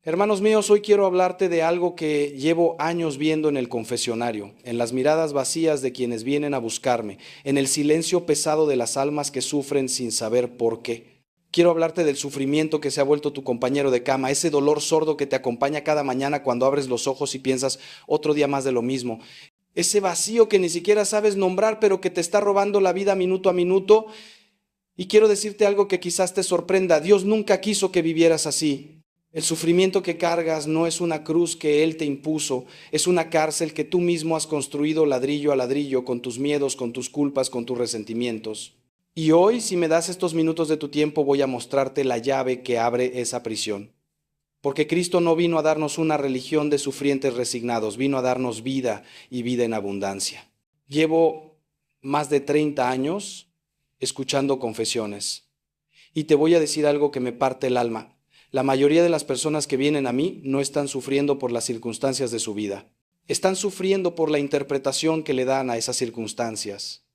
Hermanos míos, hoy quiero hablarte de algo que llevo años viendo en el confesionario, en las miradas vacías de quienes vienen a buscarme, en el silencio pesado de las almas que sufren sin saber por qué. Quiero hablarte del sufrimiento que se ha vuelto tu compañero de cama, ese dolor sordo que te acompaña cada mañana cuando abres los ojos y piensas otro día más de lo mismo. Ese vacío que ni siquiera sabes nombrar, pero que te está robando la vida minuto a minuto. Y quiero decirte algo que quizás te sorprenda. Dios nunca quiso que vivieras así. El sufrimiento que cargas no es una cruz que Él te impuso, es una cárcel que tú mismo has construido ladrillo a ladrillo con tus miedos, con tus culpas, con tus resentimientos. Y hoy, si me das estos minutos de tu tiempo, voy a mostrarte la llave que abre esa prisión. Porque Cristo no vino a darnos una religión de sufrientes resignados, vino a darnos vida y vida en abundancia. Llevo más de 30 años escuchando confesiones y te voy a decir algo que me parte el alma. La mayoría de las personas que vienen a mí no están sufriendo por las circunstancias de su vida. Están sufriendo por la interpretación que le dan a esas circunstancias.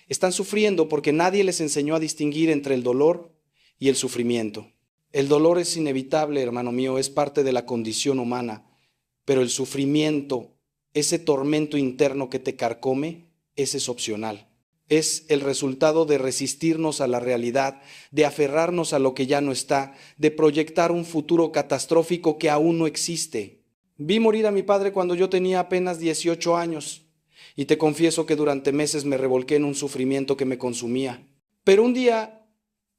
Están sufriendo porque nadie les enseñó a distinguir entre el dolor y el sufrimiento. El dolor es inevitable, hermano mío, es parte de la condición humana, pero el sufrimiento, ese tormento interno que te carcome, ese es opcional. Es el resultado de resistirnos a la realidad, de aferrarnos a lo que ya no está, de proyectar un futuro catastrófico que aún no existe. Vi morir a mi padre cuando yo tenía apenas 18 años y te confieso que durante meses me revolqué en un sufrimiento que me consumía. Pero un día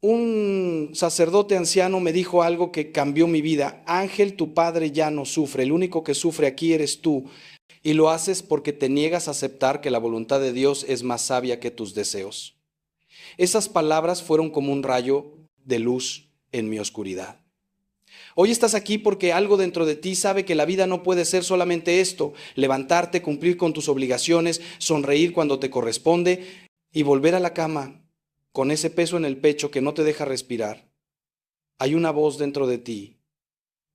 un sacerdote anciano me dijo algo que cambió mi vida. Ángel, tu padre ya no sufre, el único que sufre aquí eres tú. Y lo haces porque te niegas a aceptar que la voluntad de Dios es más sabia que tus deseos. Esas palabras fueron como un rayo de luz en mi oscuridad. Hoy estás aquí porque algo dentro de ti sabe que la vida no puede ser solamente esto: levantarte, cumplir con tus obligaciones, sonreír cuando te corresponde y volver a la cama con ese peso en el pecho que no te deja respirar. Hay una voz dentro de ti,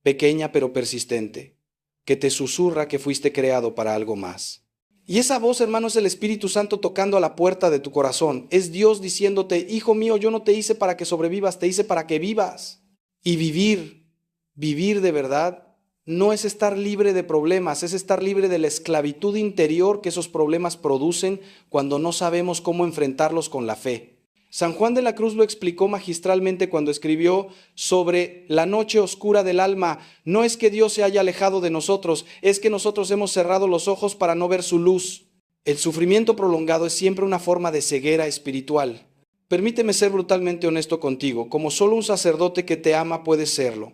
pequeña pero persistente, que te susurra que fuiste creado para algo más. Y esa voz, hermano, es el Espíritu Santo tocando a la puerta de tu corazón. Es Dios diciéndote: hijo mío, yo no te hice para que sobrevivas, te hice para que vivas. Y vivir de verdad, no es estar libre de problemas, es estar libre de la esclavitud interior que esos problemas producen cuando no sabemos cómo enfrentarlos con la fe. San Juan de la Cruz lo explicó magistralmente cuando escribió sobre la noche oscura del alma. No es que Dios se haya alejado de nosotros, es que nosotros hemos cerrado los ojos para no ver su luz. El sufrimiento prolongado es siempre una forma de ceguera espiritual. Permíteme ser brutalmente honesto contigo, como solo un sacerdote que te ama puede serlo.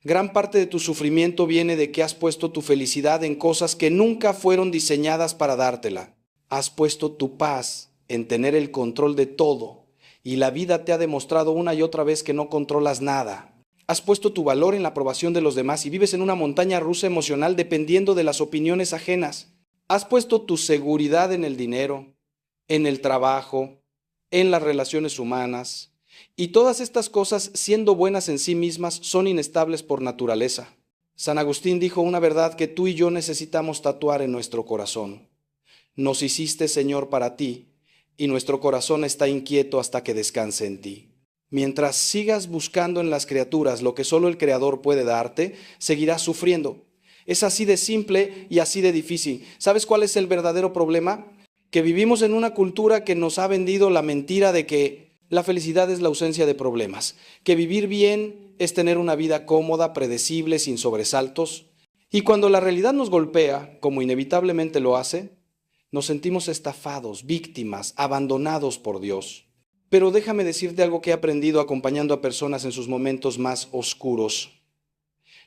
Gran parte de tu sufrimiento viene de que has puesto tu felicidad en cosas que nunca fueron diseñadas para dártela. Has puesto tu paz en tener el control de todo. Y la vida te ha demostrado una y otra vez que no controlas nada. Has puesto tu valor en la aprobación de los demás y vives en una montaña rusa emocional dependiendo de las opiniones ajenas. Has puesto tu seguridad en el dinero, en el trabajo, en las relaciones humanas. Y todas estas cosas, siendo buenas en sí mismas, son inestables por naturaleza. San Agustín dijo una verdad que tú y yo necesitamos tatuar en nuestro corazón. Nos hiciste, Señor, para ti, y nuestro corazón está inquieto hasta que descanse en ti. Mientras sigas buscando en las criaturas lo que solo el Creador puede darte, seguirás sufriendo. Es así de simple y así de difícil. ¿Sabes cuál es el verdadero problema? Que vivimos en una cultura que nos ha vendido la mentira de que la felicidad es la ausencia de problemas, que vivir bien es tener una vida cómoda, predecible, sin sobresaltos. Y cuando la realidad nos golpea, como inevitablemente lo hace, nos sentimos estafados, víctimas, abandonados por Dios. Pero déjame decirte algo que he aprendido acompañando a personas en sus momentos más oscuros.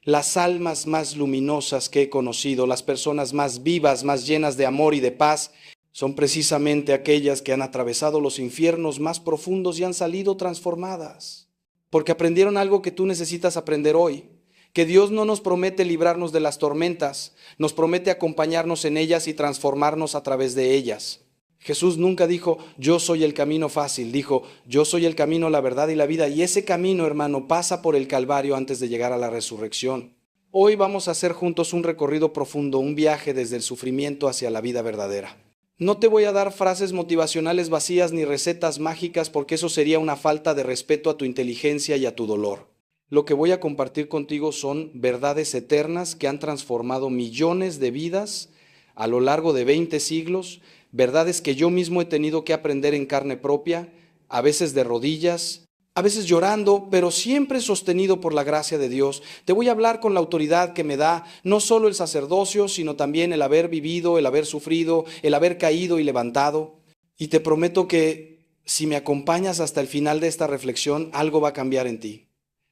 Las almas más luminosas que he conocido, las personas más vivas, más llenas de amor y de paz, son precisamente aquellas que han atravesado los infiernos más profundos y han salido transformadas. Porque aprendieron algo que tú necesitas aprender hoy. Que Dios no nos promete librarnos de las tormentas, nos promete acompañarnos en ellas y transformarnos a través de ellas. Jesús nunca dijo: yo soy el camino fácil, dijo: yo soy el camino, la verdad y la vida. Y ese camino, hermano, pasa por el Calvario antes de llegar a la resurrección. Hoy vamos a hacer juntos un recorrido profundo, un viaje desde el sufrimiento hacia la vida verdadera. No te voy a dar frases motivacionales vacías ni recetas mágicas porque eso sería una falta de respeto a tu inteligencia y a tu dolor. Lo que voy a compartir contigo son verdades eternas que han transformado millones de vidas a lo largo de 20 siglos, verdades que yo mismo he tenido que aprender en carne propia, a veces de rodillas, a veces llorando, pero siempre sostenido por la gracia de Dios. Te voy a hablar con la autoridad que me da no solo el sacerdocio, sino también el haber vivido, el haber sufrido, el haber caído y levantado. Y te prometo que si me acompañas hasta el final de esta reflexión, algo va a cambiar en ti.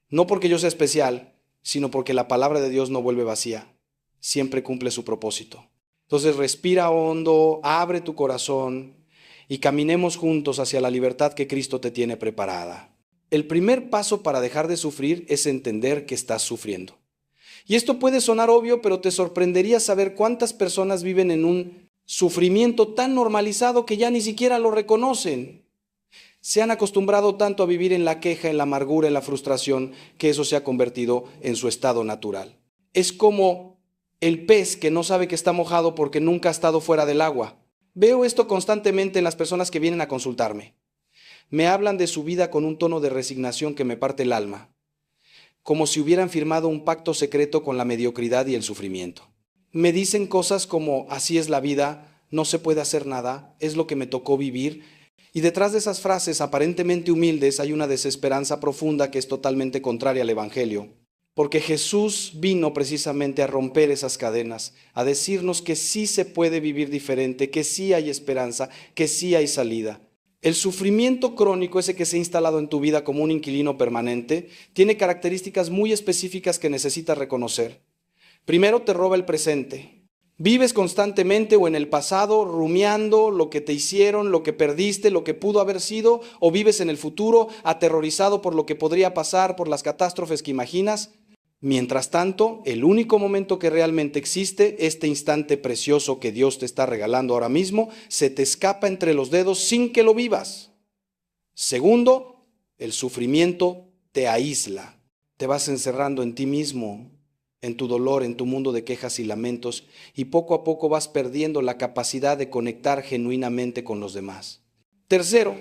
No porque yo sea especial, sino porque la palabra de Dios no vuelve vacía. Siempre cumple su propósito. Entonces respira hondo, abre tu corazón y caminemos juntos hacia la libertad que Cristo te tiene preparada. El primer paso para dejar de sufrir es entender que estás sufriendo. Y esto puede sonar obvio, pero te sorprendería saber cuántas personas viven en un sufrimiento tan normalizado que ya ni siquiera lo reconocen. Se han acostumbrado tanto a vivir en la queja, en la amargura, en la frustración, que eso se ha convertido en su estado natural. Es como el pez que no sabe que está mojado porque nunca ha estado fuera del agua. Veo esto constantemente en las personas que vienen a consultarme. Me hablan de su vida con un tono de resignación que me parte el alma, como si hubieran firmado un pacto secreto con la mediocridad y el sufrimiento. Me dicen cosas como, así es la vida, no se puede hacer nada, es lo que me tocó vivir. Y detrás de esas frases aparentemente humildes hay una desesperanza profunda que es totalmente contraria al Evangelio. Porque Jesús vino precisamente a romper esas cadenas, a decirnos que sí se puede vivir diferente, que sí hay esperanza, que sí hay salida. El sufrimiento crónico, ese que se ha instalado en tu vida como un inquilino permanente, tiene características muy específicas que necesitas reconocer. Primero, te roba el presente. Vives constantemente o en el pasado rumiando lo que te hicieron, lo que perdiste, lo que pudo haber sido, o vives en el futuro aterrorizado por lo que podría pasar, por las catástrofes que imaginas. Mientras tanto, el único momento que realmente existe, este instante precioso que Dios te está regalando ahora mismo, se te escapa entre los dedos sin que lo vivas. Segundo, el sufrimiento te aísla. Te vas encerrando en ti mismo, en tu dolor, en tu mundo de quejas y lamentos, y poco a poco vas perdiendo la capacidad de conectar genuinamente con los demás. Tercero,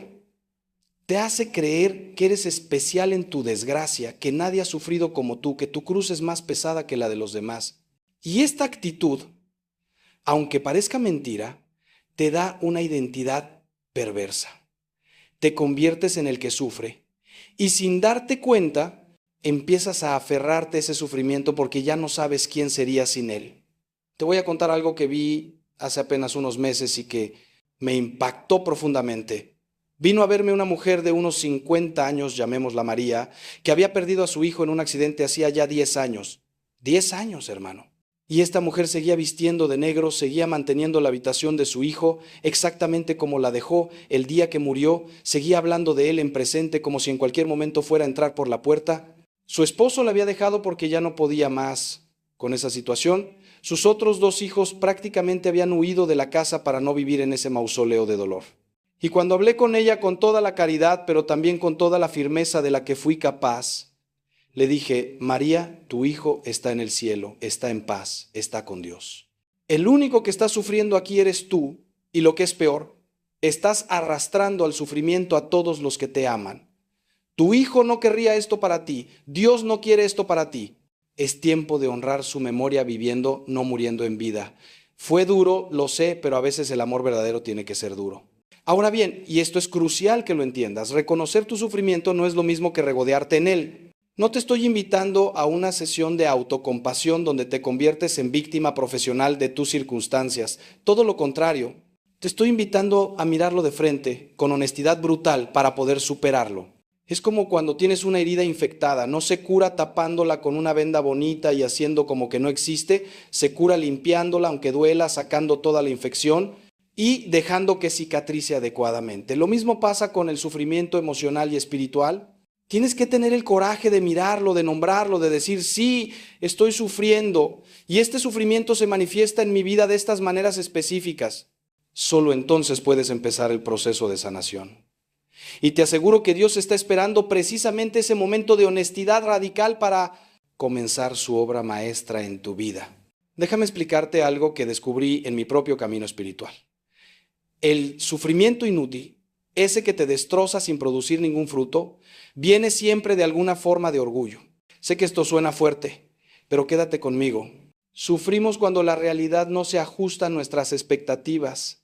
te hace creer que eres especial en tu desgracia, que nadie ha sufrido como tú, que tu cruz es más pesada que la de los demás. Y esta actitud, aunque parezca mentira, te da una identidad perversa. Te conviertes en el que sufre y sin darte cuenta empiezas a aferrarte a ese sufrimiento porque ya no sabes quién serías sin él. Te voy a contar algo que vi hace apenas unos meses y que me impactó profundamente. Vino a verme una mujer de unos 50 años, llamémosla María, que había perdido a su hijo en un accidente hacía ya 10 años. 10 años, hermano. Y esta mujer seguía vistiendo de negro, seguía manteniendo la habitación de su hijo exactamente como la dejó el día que murió, seguía hablando de él en presente como si en cualquier momento fuera a entrar por la puerta. Su esposo la había dejado porque ya no podía más con esa situación. Sus otros 2 hijos prácticamente habían huido de la casa para no vivir en ese mausoleo de dolor. Y cuando hablé con ella con toda la caridad, pero también con toda la firmeza de la que fui capaz, le dije, María, tu hijo está en el cielo, está en paz, está con Dios. El único que está sufriendo aquí eres tú, y lo que es peor, estás arrastrando al sufrimiento a todos los que te aman. Tu hijo no querría esto para ti, Dios no quiere esto para ti. Es tiempo de honrar su memoria viviendo, no muriendo en vida. Fue duro, lo sé, pero a veces el amor verdadero tiene que ser duro. Ahora bien, y esto es crucial que lo entiendas, reconocer tu sufrimiento no es lo mismo que regodearte en él. No te estoy invitando a una sesión de autocompasión donde te conviertes en víctima profesional de tus circunstancias. Todo lo contrario, te estoy invitando a mirarlo de frente, con honestidad brutal, para poder superarlo. Es como cuando tienes una herida infectada, no se cura tapándola con una venda bonita y haciendo como que no existe, se cura limpiándola aunque duela, sacando toda la infección y dejando que cicatrice adecuadamente. Lo mismo pasa con el sufrimiento emocional y espiritual. Tienes que tener el coraje de mirarlo, de nombrarlo, de decir, sí, estoy sufriendo y este sufrimiento se manifiesta en mi vida de estas maneras específicas. Solo entonces puedes empezar el proceso de sanación. Y te aseguro que Dios está esperando precisamente ese momento de honestidad radical para comenzar su obra maestra en tu vida. Déjame explicarte algo que descubrí en mi propio camino espiritual. El sufrimiento inútil, ese que te destroza sin producir ningún fruto, viene siempre de alguna forma de orgullo. Sé que esto suena fuerte, pero quédate conmigo. Sufrimos cuando la realidad no se ajusta a nuestras expectativas,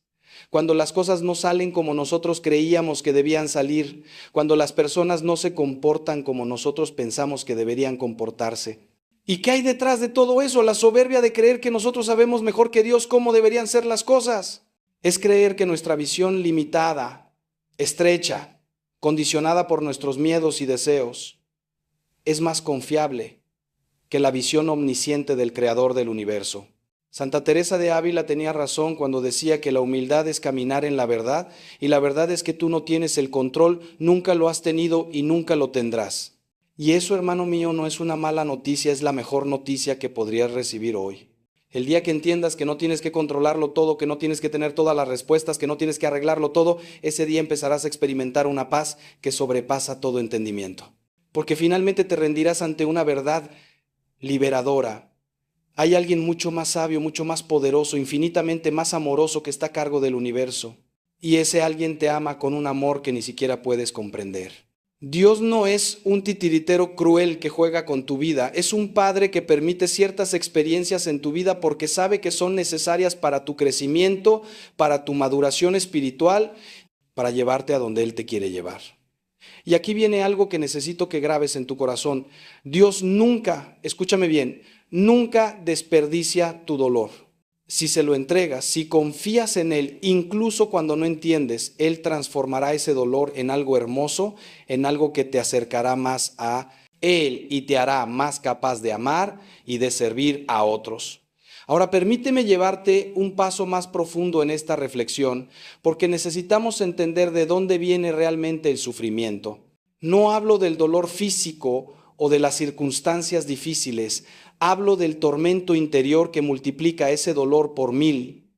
cuando las cosas no salen como nosotros creíamos que debían salir, cuando las personas no se comportan como nosotros pensamos que deberían comportarse. ¿Y qué hay detrás de todo eso? La soberbia de creer que nosotros sabemos mejor que Dios cómo deberían ser las cosas. Es creer que nuestra visión limitada, estrecha, condicionada por nuestros miedos y deseos, es más confiable que la visión omnisciente del Creador del universo. Santa Teresa de Ávila tenía razón cuando decía que la humildad es caminar en la verdad, y la verdad es que tú no tienes el control, nunca lo has tenido y nunca lo tendrás. Y eso, hermano mío, no es una mala noticia, es la mejor noticia que podrías recibir hoy. El día que entiendas que no tienes que controlarlo todo, que no tienes que tener todas las respuestas, que no tienes que arreglarlo todo, ese día empezarás a experimentar una paz que sobrepasa todo entendimiento. Porque finalmente te rendirás ante una verdad liberadora. Hay alguien mucho más sabio, mucho más poderoso, infinitamente más amoroso que está a cargo del universo. Y ese alguien te ama con un amor que ni siquiera puedes comprender. Dios no es un titiritero cruel que juega con tu vida, es un padre que permite ciertas experiencias en tu vida porque sabe que son necesarias para tu crecimiento, para tu maduración espiritual, para llevarte a donde Él te quiere llevar. Y aquí viene algo que necesito que grabes en tu corazón. Dios nunca, escúchame bien, nunca desperdicia tu dolor. Si se lo entregas, si confías en Él, incluso cuando no entiendes, Él transformará ese dolor en algo hermoso, en algo que te acercará más a Él y te hará más capaz de amar y de servir a otros. Ahora permíteme llevarte un paso más profundo en esta reflexión, porque necesitamos entender de dónde viene realmente el sufrimiento. No hablo del dolor físico o de las circunstancias difíciles, hablo del tormento interior que multiplica ese dolor por 1000.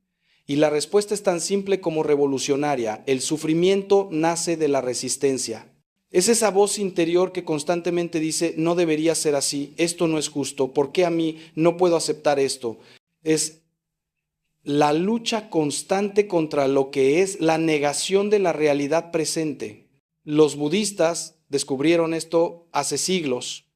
Y la respuesta es tan simple como revolucionaria. El sufrimiento nace de la resistencia. Es esa voz interior que constantemente dice, no debería ser así, esto no es justo, ¿por qué a mí no puedo aceptar esto? Es la lucha constante contra lo que es la negación de la realidad presente. Los budistas descubrieron esto hace siglos,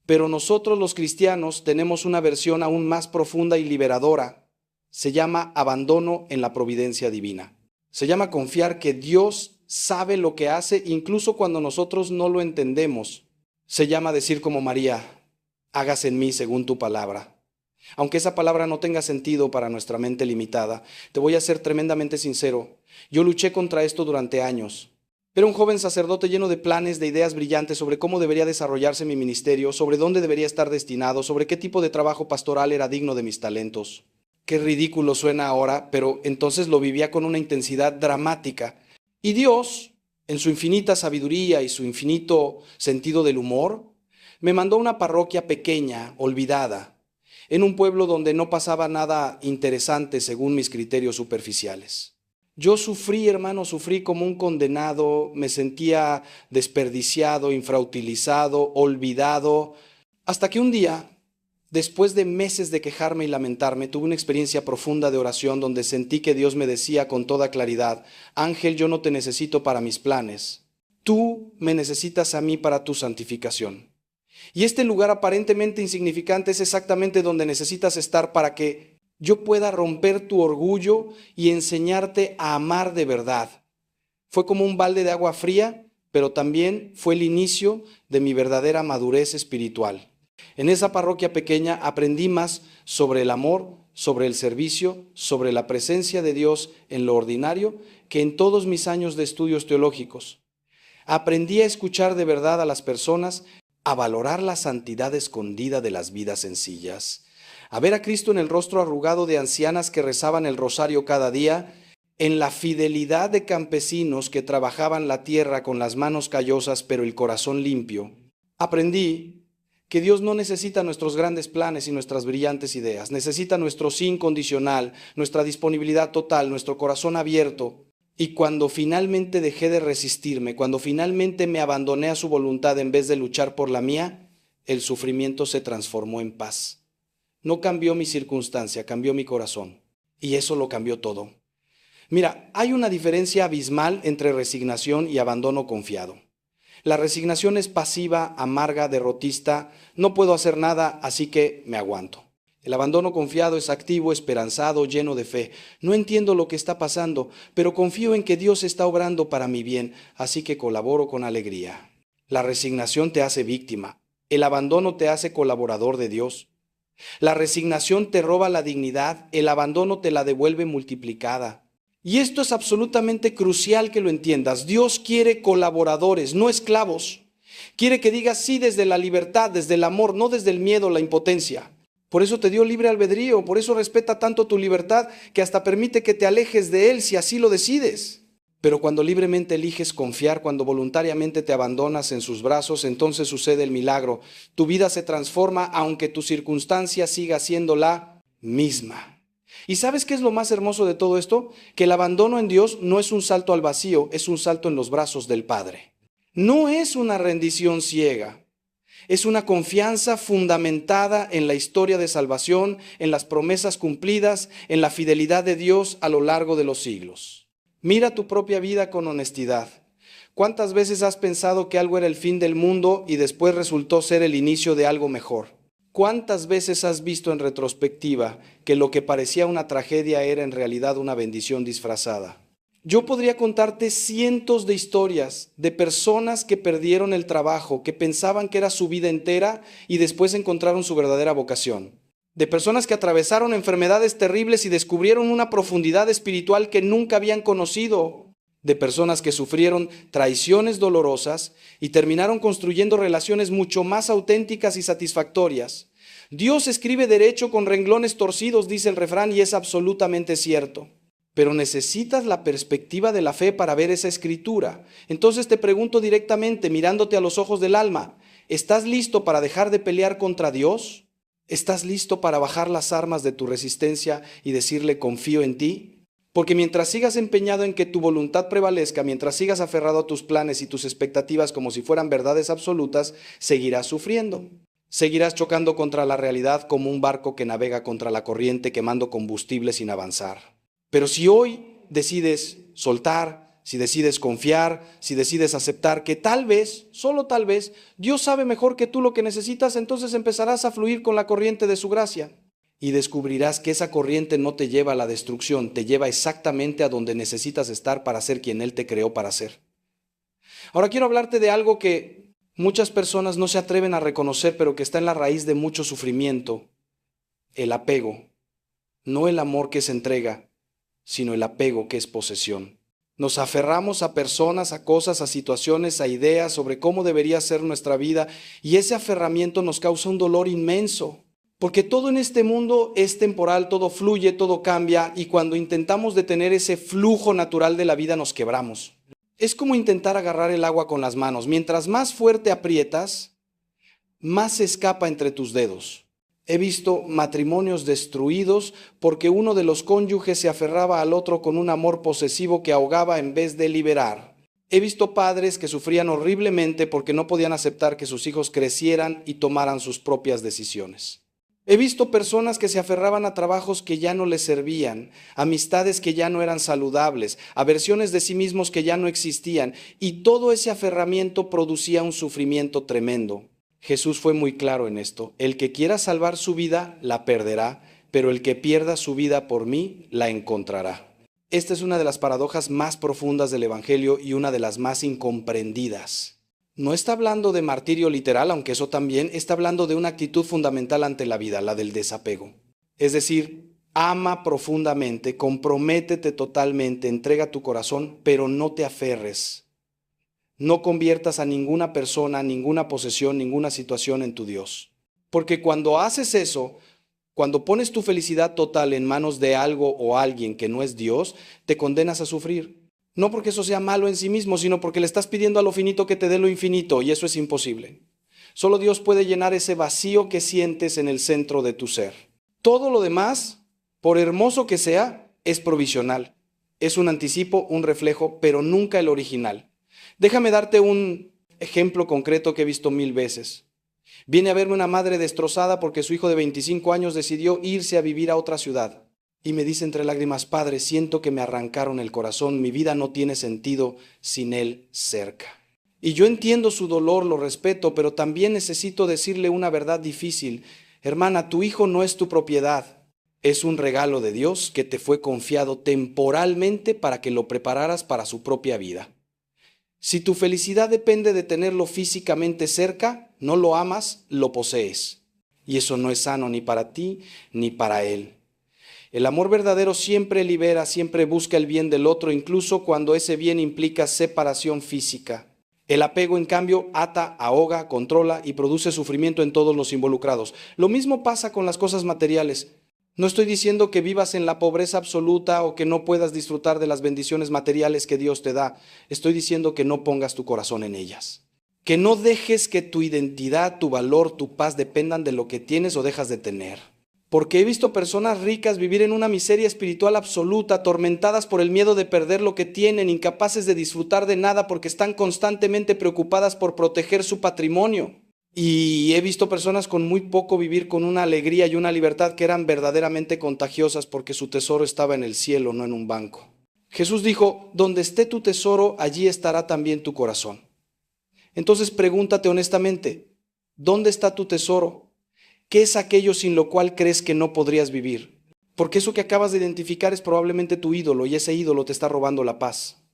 pero nosotros los cristianos tenemos una versión aún más profunda y liberadora. Se llama abandono en la providencia divina. Se llama confiar que Dios sabe lo que hace incluso cuando nosotros no lo entendemos. Se llama decir como María, hágase en mí según tu palabra. Aunque esa palabra no tenga sentido para nuestra mente limitada, te voy a ser tremendamente sincero. Yo luché contra esto durante años. Era un joven sacerdote lleno de planes, de ideas brillantes sobre cómo debería desarrollarse mi ministerio, sobre dónde debería estar destinado, sobre qué tipo de trabajo pastoral era digno de mis talentos. Qué ridículo suena ahora, pero entonces lo vivía con una intensidad dramática. Y Dios, en su infinita sabiduría y su infinito sentido del humor, me mandó a una parroquia pequeña, olvidada, en un pueblo donde no pasaba nada interesante según mis criterios superficiales. Yo sufrí, hermano, sufrí como un condenado, me sentía desperdiciado, infrautilizado, olvidado, hasta que un día, después de meses de quejarme y lamentarme, tuve una experiencia profunda de oración donde sentí que Dios me decía con toda claridad, Ángel, yo no te necesito para mis planes, tú me necesitas a mí para tu santificación. Y este lugar aparentemente insignificante es exactamente donde necesitas estar para que yo pueda romper tu orgullo y enseñarte a amar de verdad. Fue como un balde de agua fría, pero también fue el inicio de mi verdadera madurez espiritual. En esa parroquia pequeña aprendí más sobre el amor, sobre el servicio, sobre la presencia de Dios en lo ordinario que en todos mis años de estudios teológicos. Aprendí a escuchar de verdad a las personas, a valorar la santidad escondida de las vidas sencillas, a ver a Cristo en el rostro arrugado de ancianas que rezaban el rosario cada día, en la fidelidad de campesinos que trabajaban la tierra con las manos callosas pero el corazón limpio. Aprendí que Dios no necesita nuestros grandes planes y nuestras brillantes ideas, necesita nuestro sí incondicional, nuestra disponibilidad total, nuestro corazón abierto. Y cuando finalmente dejé de resistirme, cuando finalmente me abandoné a su voluntad en vez de luchar por la mía, el sufrimiento se transformó en paz. No cambió mi circunstancia, cambió mi corazón. Y eso lo cambió todo. Mira, hay una diferencia abismal entre resignación y abandono confiado. La resignación es pasiva, amarga, derrotista. No puedo hacer nada, así que me aguanto. El abandono confiado es activo, esperanzado, lleno de fe. No entiendo lo que está pasando, pero confío en que Dios está obrando para mi bien, así que colaboro con alegría. La resignación te hace víctima. El abandono te hace colaborador de Dios. La resignación te roba la dignidad, el abandono te la devuelve multiplicada. Y esto es absolutamente crucial que lo entiendas. Dios quiere colaboradores, no esclavos. Quiere que digas sí desde la libertad, desde el amor, no desde el miedo, la impotencia. Por eso te dio libre albedrío, por eso respeta tanto tu libertad que hasta permite que te alejes de Él si así lo decides. Pero cuando libremente eliges confiar, cuando voluntariamente te abandonas en sus brazos, entonces sucede el milagro. Tu vida se transforma aunque tu circunstancia siga siendo la misma. ¿Y sabes qué es lo más hermoso de todo esto? Que el abandono en Dios no es un salto al vacío, es un salto en los brazos del Padre. No es una rendición ciega. Es una confianza fundamentada en la historia de salvación, en las promesas cumplidas, en la fidelidad de Dios a lo largo de los siglos. Mira tu propia vida con honestidad. ¿Cuántas veces has pensado que algo era el fin del mundo y después resultó ser el inicio de algo mejor? ¿Cuántas veces has visto en retrospectiva que lo que parecía una tragedia era en realidad una bendición disfrazada? Yo podría contarte cientos de historias de personas que perdieron el trabajo, que pensaban que era su vida entera y después encontraron su verdadera vocación. De personas que atravesaron enfermedades terribles y descubrieron una profundidad espiritual que nunca habían conocido. De personas que sufrieron traiciones dolorosas y terminaron construyendo relaciones mucho más auténticas y satisfactorias. Dios escribe derecho con renglones torcidos, dice el refrán, y es absolutamente cierto. Pero necesitas la perspectiva de la fe para ver esa escritura. Entonces te pregunto directamente, mirándote a los ojos del alma, ¿estás listo para dejar de pelear contra Dios? ¿Estás listo para bajar las armas de tu resistencia y decirle confío en ti? Porque mientras sigas empeñado en que tu voluntad prevalezca, mientras sigas aferrado a tus planes y tus expectativas como si fueran verdades absolutas, seguirás sufriendo. Seguirás chocando contra la realidad como un barco que navega contra la corriente quemando combustible sin avanzar. Pero si hoy decides soltar, si decides confiar, si decides aceptar que tal vez, solo tal vez, Dios sabe mejor que tú lo que necesitas, entonces empezarás a fluir con la corriente de su gracia. Y descubrirás que esa corriente no te lleva a la destrucción, te lleva exactamente a donde necesitas estar para ser quien Él te creó para ser. Ahora quiero hablarte de algo que muchas personas no se atreven a reconocer, pero que está en la raíz de mucho sufrimiento: el apego. No el amor que se entrega, sino el apego que es posesión. Nos aferramos a personas, a cosas, a situaciones, a ideas sobre cómo debería ser nuestra vida, y ese aferramiento nos causa un dolor inmenso. Porque todo en este mundo es temporal, todo fluye, todo cambia, y cuando intentamos detener ese flujo natural de la vida nos quebramos. Es como intentar agarrar el agua con las manos. Mientras más fuerte aprietas, más se escapa entre tus dedos. He visto matrimonios destruidos porque uno de los cónyuges se aferraba al otro con un amor posesivo que ahogaba en vez de liberar. He visto padres que sufrían horriblemente porque no podían aceptar que sus hijos crecieran y tomaran sus propias decisiones. He visto personas que se aferraban a trabajos que ya no les servían, amistades que ya no eran saludables, a versiones de sí mismos que ya no existían, y todo ese aferramiento producía un sufrimiento tremendo. Jesús fue muy claro en esto: el que quiera salvar su vida, la perderá, pero el que pierda su vida por mí, la encontrará. Esta es una de las paradojas más profundas del Evangelio y una de las más incomprendidas. No está hablando de martirio literal, aunque eso también, está hablando de una actitud fundamental ante la vida, la del desapego. Es decir, ama profundamente, comprométete totalmente, entrega tu corazón, pero no te aferres. No conviertas a ninguna persona, ninguna posesión, ninguna situación en tu Dios. Porque cuando haces eso, cuando pones tu felicidad total en manos de algo o alguien que no es Dios, te condenas a sufrir. No porque eso sea malo en sí mismo, sino porque le estás pidiendo a lo finito que te dé lo infinito, y eso es imposible. Solo Dios puede llenar ese vacío que sientes en el centro de tu ser. Todo lo demás, por hermoso que sea, es provisional. Es un anticipo, un reflejo, pero nunca el original. Déjame darte un ejemplo concreto que he visto 1000 veces. Viene a verme una madre destrozada porque su hijo de 25 años decidió irse a vivir a otra ciudad. Y me dice entre lágrimas: Padre, siento que me arrancaron el corazón, mi vida no tiene sentido sin él cerca. Y yo entiendo su dolor, lo respeto, pero también necesito decirle una verdad difícil. Hermana, tu hijo no es tu propiedad. Es un regalo de Dios que te fue confiado temporalmente para que lo prepararas para su propia vida. Si tu felicidad depende de tenerlo físicamente cerca, no lo amas, lo posees. Y eso no es sano ni para ti ni para él. El amor verdadero siempre libera, siempre busca el bien del otro, incluso cuando ese bien implica separación física. El apego, en cambio, ata, ahoga, controla y produce sufrimiento en todos los involucrados. Lo mismo pasa con las cosas materiales. No estoy diciendo que vivas en la pobreza absoluta o que no puedas disfrutar de las bendiciones materiales que Dios te da. Estoy diciendo que no pongas tu corazón en ellas. Que no dejes que tu identidad, tu valor, tu paz dependan de lo que tienes o dejas de tener. Porque he visto personas ricas vivir en una miseria espiritual absoluta, atormentadas por el miedo de perder lo que tienen, incapaces de disfrutar de nada porque están constantemente preocupadas por proteger su patrimonio. Y he visto personas con muy poco vivir con una alegría y una libertad que eran verdaderamente contagiosas porque su tesoro estaba en el cielo, no en un banco. Jesús dijo, donde esté tu tesoro, allí estará también tu corazón. Entonces pregúntate honestamente, ¿dónde está tu tesoro? ¿Qué es aquello sin lo cual crees que no podrías vivir? Porque eso que acabas de identificar es probablemente tu ídolo y ese ídolo te está robando la paz.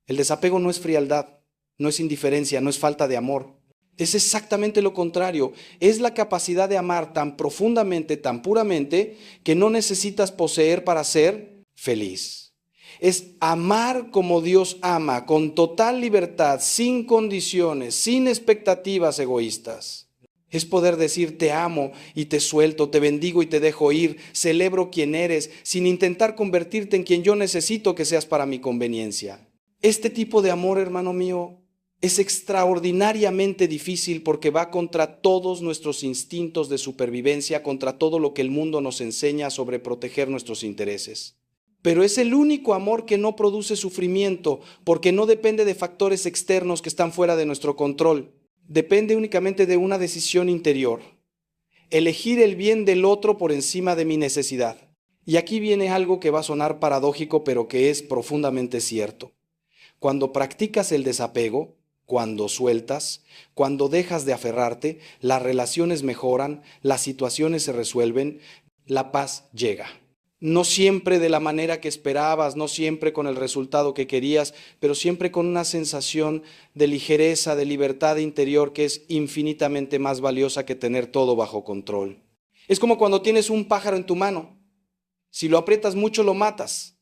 El desapego no es frialdad, no es indiferencia, no es falta de amor. Es exactamente lo contrario. Es la capacidad de amar tan profundamente, tan puramente, que no necesitas poseer para ser feliz. Es amar como Dios ama, con total libertad, sin condiciones, sin expectativas egoístas. Es poder decir te amo y te suelto, te bendigo y te dejo ir, celebro quien eres, sin intentar convertirte en quien yo necesito que seas para mi conveniencia. Este tipo de amor, hermano mío, es extraordinariamente difícil porque va contra todos nuestros instintos de supervivencia, contra todo lo que el mundo nos enseña sobre proteger nuestros intereses. Pero es el único amor que no produce sufrimiento porque no depende de factores externos que están fuera de nuestro control. Depende únicamente de una decisión interior. Elegir el bien del otro por encima de mi necesidad. Y aquí viene algo que va a sonar paradójico, pero que es profundamente cierto. Cuando practicas el desapego, cuando sueltas, cuando dejas de aferrarte, las relaciones mejoran, las situaciones se resuelven, la paz llega. No siempre de la manera que esperabas, no siempre con el resultado que querías, pero siempre con una sensación de ligereza, de libertad interior que es infinitamente más valiosa que tener todo bajo control. Es como cuando tienes un pájaro en tu mano. Si lo aprietas mucho, lo matas.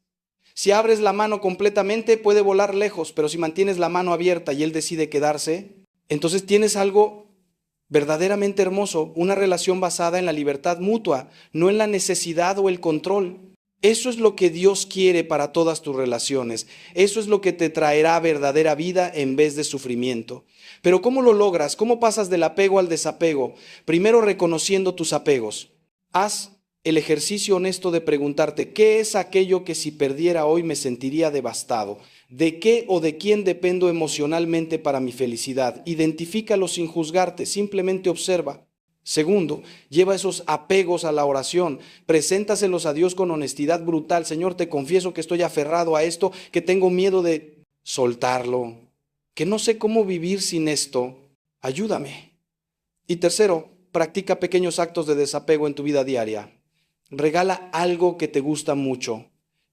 Si abres la mano completamente, puede volar lejos, pero si mantienes la mano abierta y él decide quedarse, entonces tienes algo verdaderamente hermoso, una relación basada en la libertad mutua, no en la necesidad o el control. Eso es lo que Dios quiere para todas tus relaciones. Eso es lo que te traerá verdadera vida en vez de sufrimiento. Pero ¿cómo lo logras? ¿Cómo pasas del apego al desapego? Primero reconociendo tus apegos. Haz el ejercicio honesto de preguntarte, ¿qué es aquello que si perdiera hoy me sentiría devastado? ¿De qué o de quién dependo emocionalmente para mi felicidad? Identifícalo sin juzgarte, simplemente observa. Segundo, lleva esos apegos a la oración, preséntaselos a Dios con honestidad brutal. Señor, te confieso que estoy aferrado a esto, que tengo miedo de soltarlo, que no sé cómo vivir sin esto. Ayúdame. Y tercero, practica pequeños actos de desapego en tu vida diaria. Regala algo que te gusta mucho.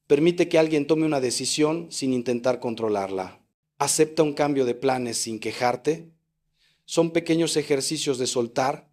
Permite que alguien tome una decisión sin intentar controlarla. Acepta un cambio de planes sin quejarte. Son pequeños ejercicios de soltar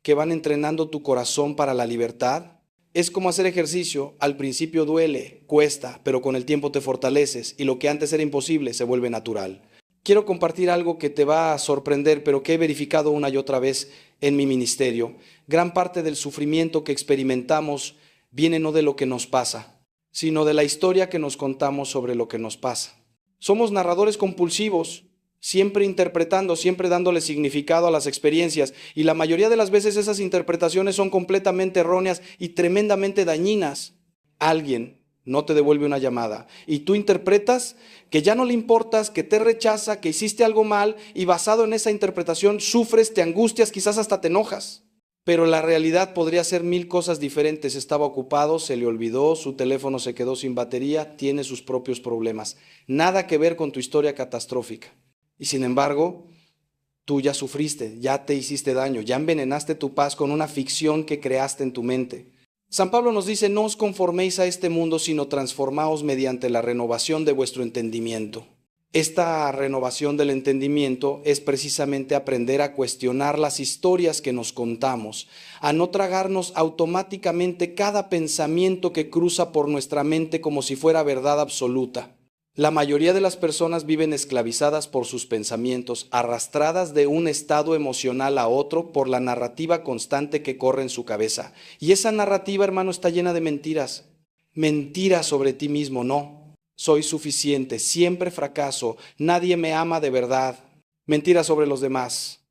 que van entrenando tu corazón para la libertad. Es como hacer ejercicio. Al principio duele, cuesta, pero con el tiempo te fortaleces y lo que antes era imposible se vuelve natural. Quiero compartir algo que te va a sorprender, pero que he verificado una y otra vez en mi ministerio. Gran parte del sufrimiento que experimentamos viene no de lo que nos pasa, sino de la historia que nos contamos sobre lo que nos pasa. Somos narradores compulsivos, siempre interpretando, siempre dándole significado a las experiencias, y la mayoría de las veces esas interpretaciones son completamente erróneas y tremendamente dañinas. Alguien no te devuelve una llamada y tú interpretas que ya no le importas, que te rechaza, que hiciste algo mal y basado en esa interpretación sufres, te angustias, quizás hasta te enojas. Pero la realidad podría ser mil cosas diferentes. Estaba ocupado, se le olvidó, su teléfono se quedó sin batería, tiene sus propios problemas. Nada que ver con tu historia catastrófica. Y sin embargo, tú ya sufriste, ya te hiciste daño, ya envenenaste tu paz con una ficción que creaste en tu mente. San Pablo nos dice, no os conforméis a este mundo, sino transformaos mediante la renovación de vuestro entendimiento. Esta renovación del entendimiento es precisamente aprender a cuestionar las historias que nos contamos, a no tragarnos automáticamente cada pensamiento que cruza por nuestra mente como si fuera verdad absoluta. La mayoría de las personas viven esclavizadas por sus pensamientos, arrastradas de un estado emocional a otro por la narrativa constante que corre en su cabeza. Y esa narrativa, hermano, está llena de mentiras. Mentiras sobre ti mismo, no. Soy suficiente, siempre fracaso, nadie me ama de verdad. Mentiras sobre los demás.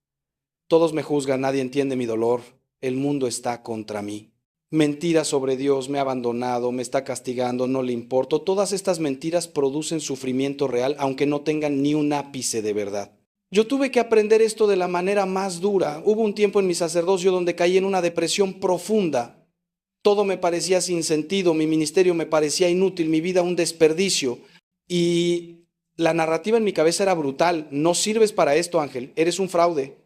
Todos me juzgan, nadie entiende mi dolor. El mundo está contra mí. Mentiras sobre Dios, me ha abandonado, me está castigando, no le importo. Todas estas mentiras producen sufrimiento real, aunque no tengan ni un ápice de verdad. Yo tuve que aprender esto de la manera más dura. Hubo un tiempo en mi sacerdocio donde caí en una depresión profunda. Todo me parecía sin sentido, mi ministerio me parecía inútil, mi vida un desperdicio. Y la narrativa en mi cabeza era brutal. No sirves para esto, Ángel, eres un fraude.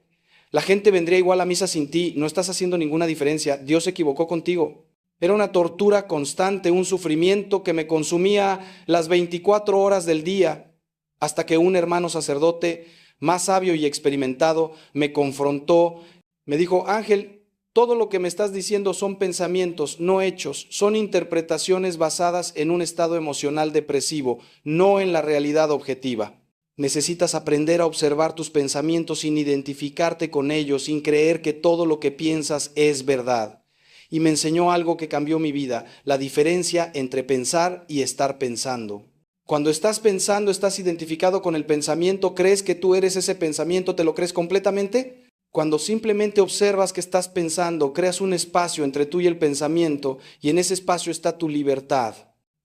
La gente vendría igual a misa sin ti, no estás haciendo ninguna diferencia, Dios se equivocó contigo. Era una tortura constante, un sufrimiento que me consumía las 24 horas del día, hasta que un hermano sacerdote más sabio y experimentado me confrontó, me dijo, Ángel, todo lo que me estás diciendo son pensamientos, no hechos, son interpretaciones basadas en un estado emocional depresivo, no en la realidad objetiva. Necesitas aprender a observar tus pensamientos sin identificarte con ellos, sin creer que todo lo que piensas es verdad. Y me enseñó algo que cambió mi vida, la diferencia entre pensar y estar pensando. Cuando estás pensando, estás identificado con el pensamiento, crees que tú eres ese pensamiento, ¿te lo crees completamente? Cuando simplemente observas que estás pensando, creas un espacio entre tú y el pensamiento, y en ese espacio está tu libertad.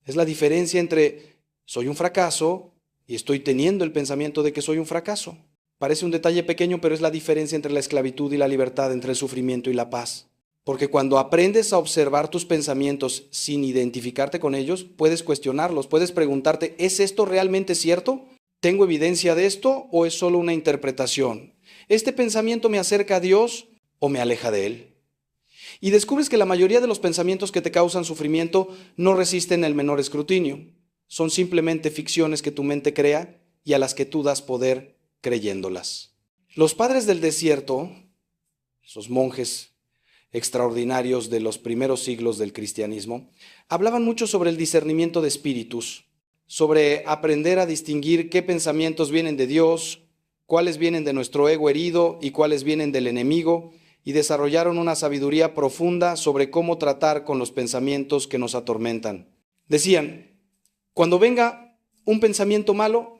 Es la diferencia entre soy un fracaso y estoy teniendo el pensamiento de que soy un fracaso. Parece un detalle pequeño, pero es la diferencia entre la esclavitud y la libertad, entre el sufrimiento y la paz. Porque cuando aprendes a observar tus pensamientos sin identificarte con ellos, puedes cuestionarlos, puedes preguntarte, ¿es esto realmente cierto? ¿Tengo evidencia de esto o es solo una interpretación? ¿Este pensamiento me acerca a Dios o me aleja de Él? Y descubres que la mayoría de los pensamientos que te causan sufrimiento no resisten el menor escrutinio. Son simplemente ficciones que tu mente crea y a las que tú das poder creyéndolas. Los padres del desierto, esos monjes extraordinarios de los primeros siglos del cristianismo, hablaban mucho sobre el discernimiento de espíritus, sobre aprender a distinguir qué pensamientos vienen de Dios, cuáles vienen de nuestro ego herido y cuáles vienen del enemigo, y desarrollaron una sabiduría profunda sobre cómo tratar con los pensamientos que nos atormentan. Decían, cuando venga un pensamiento malo,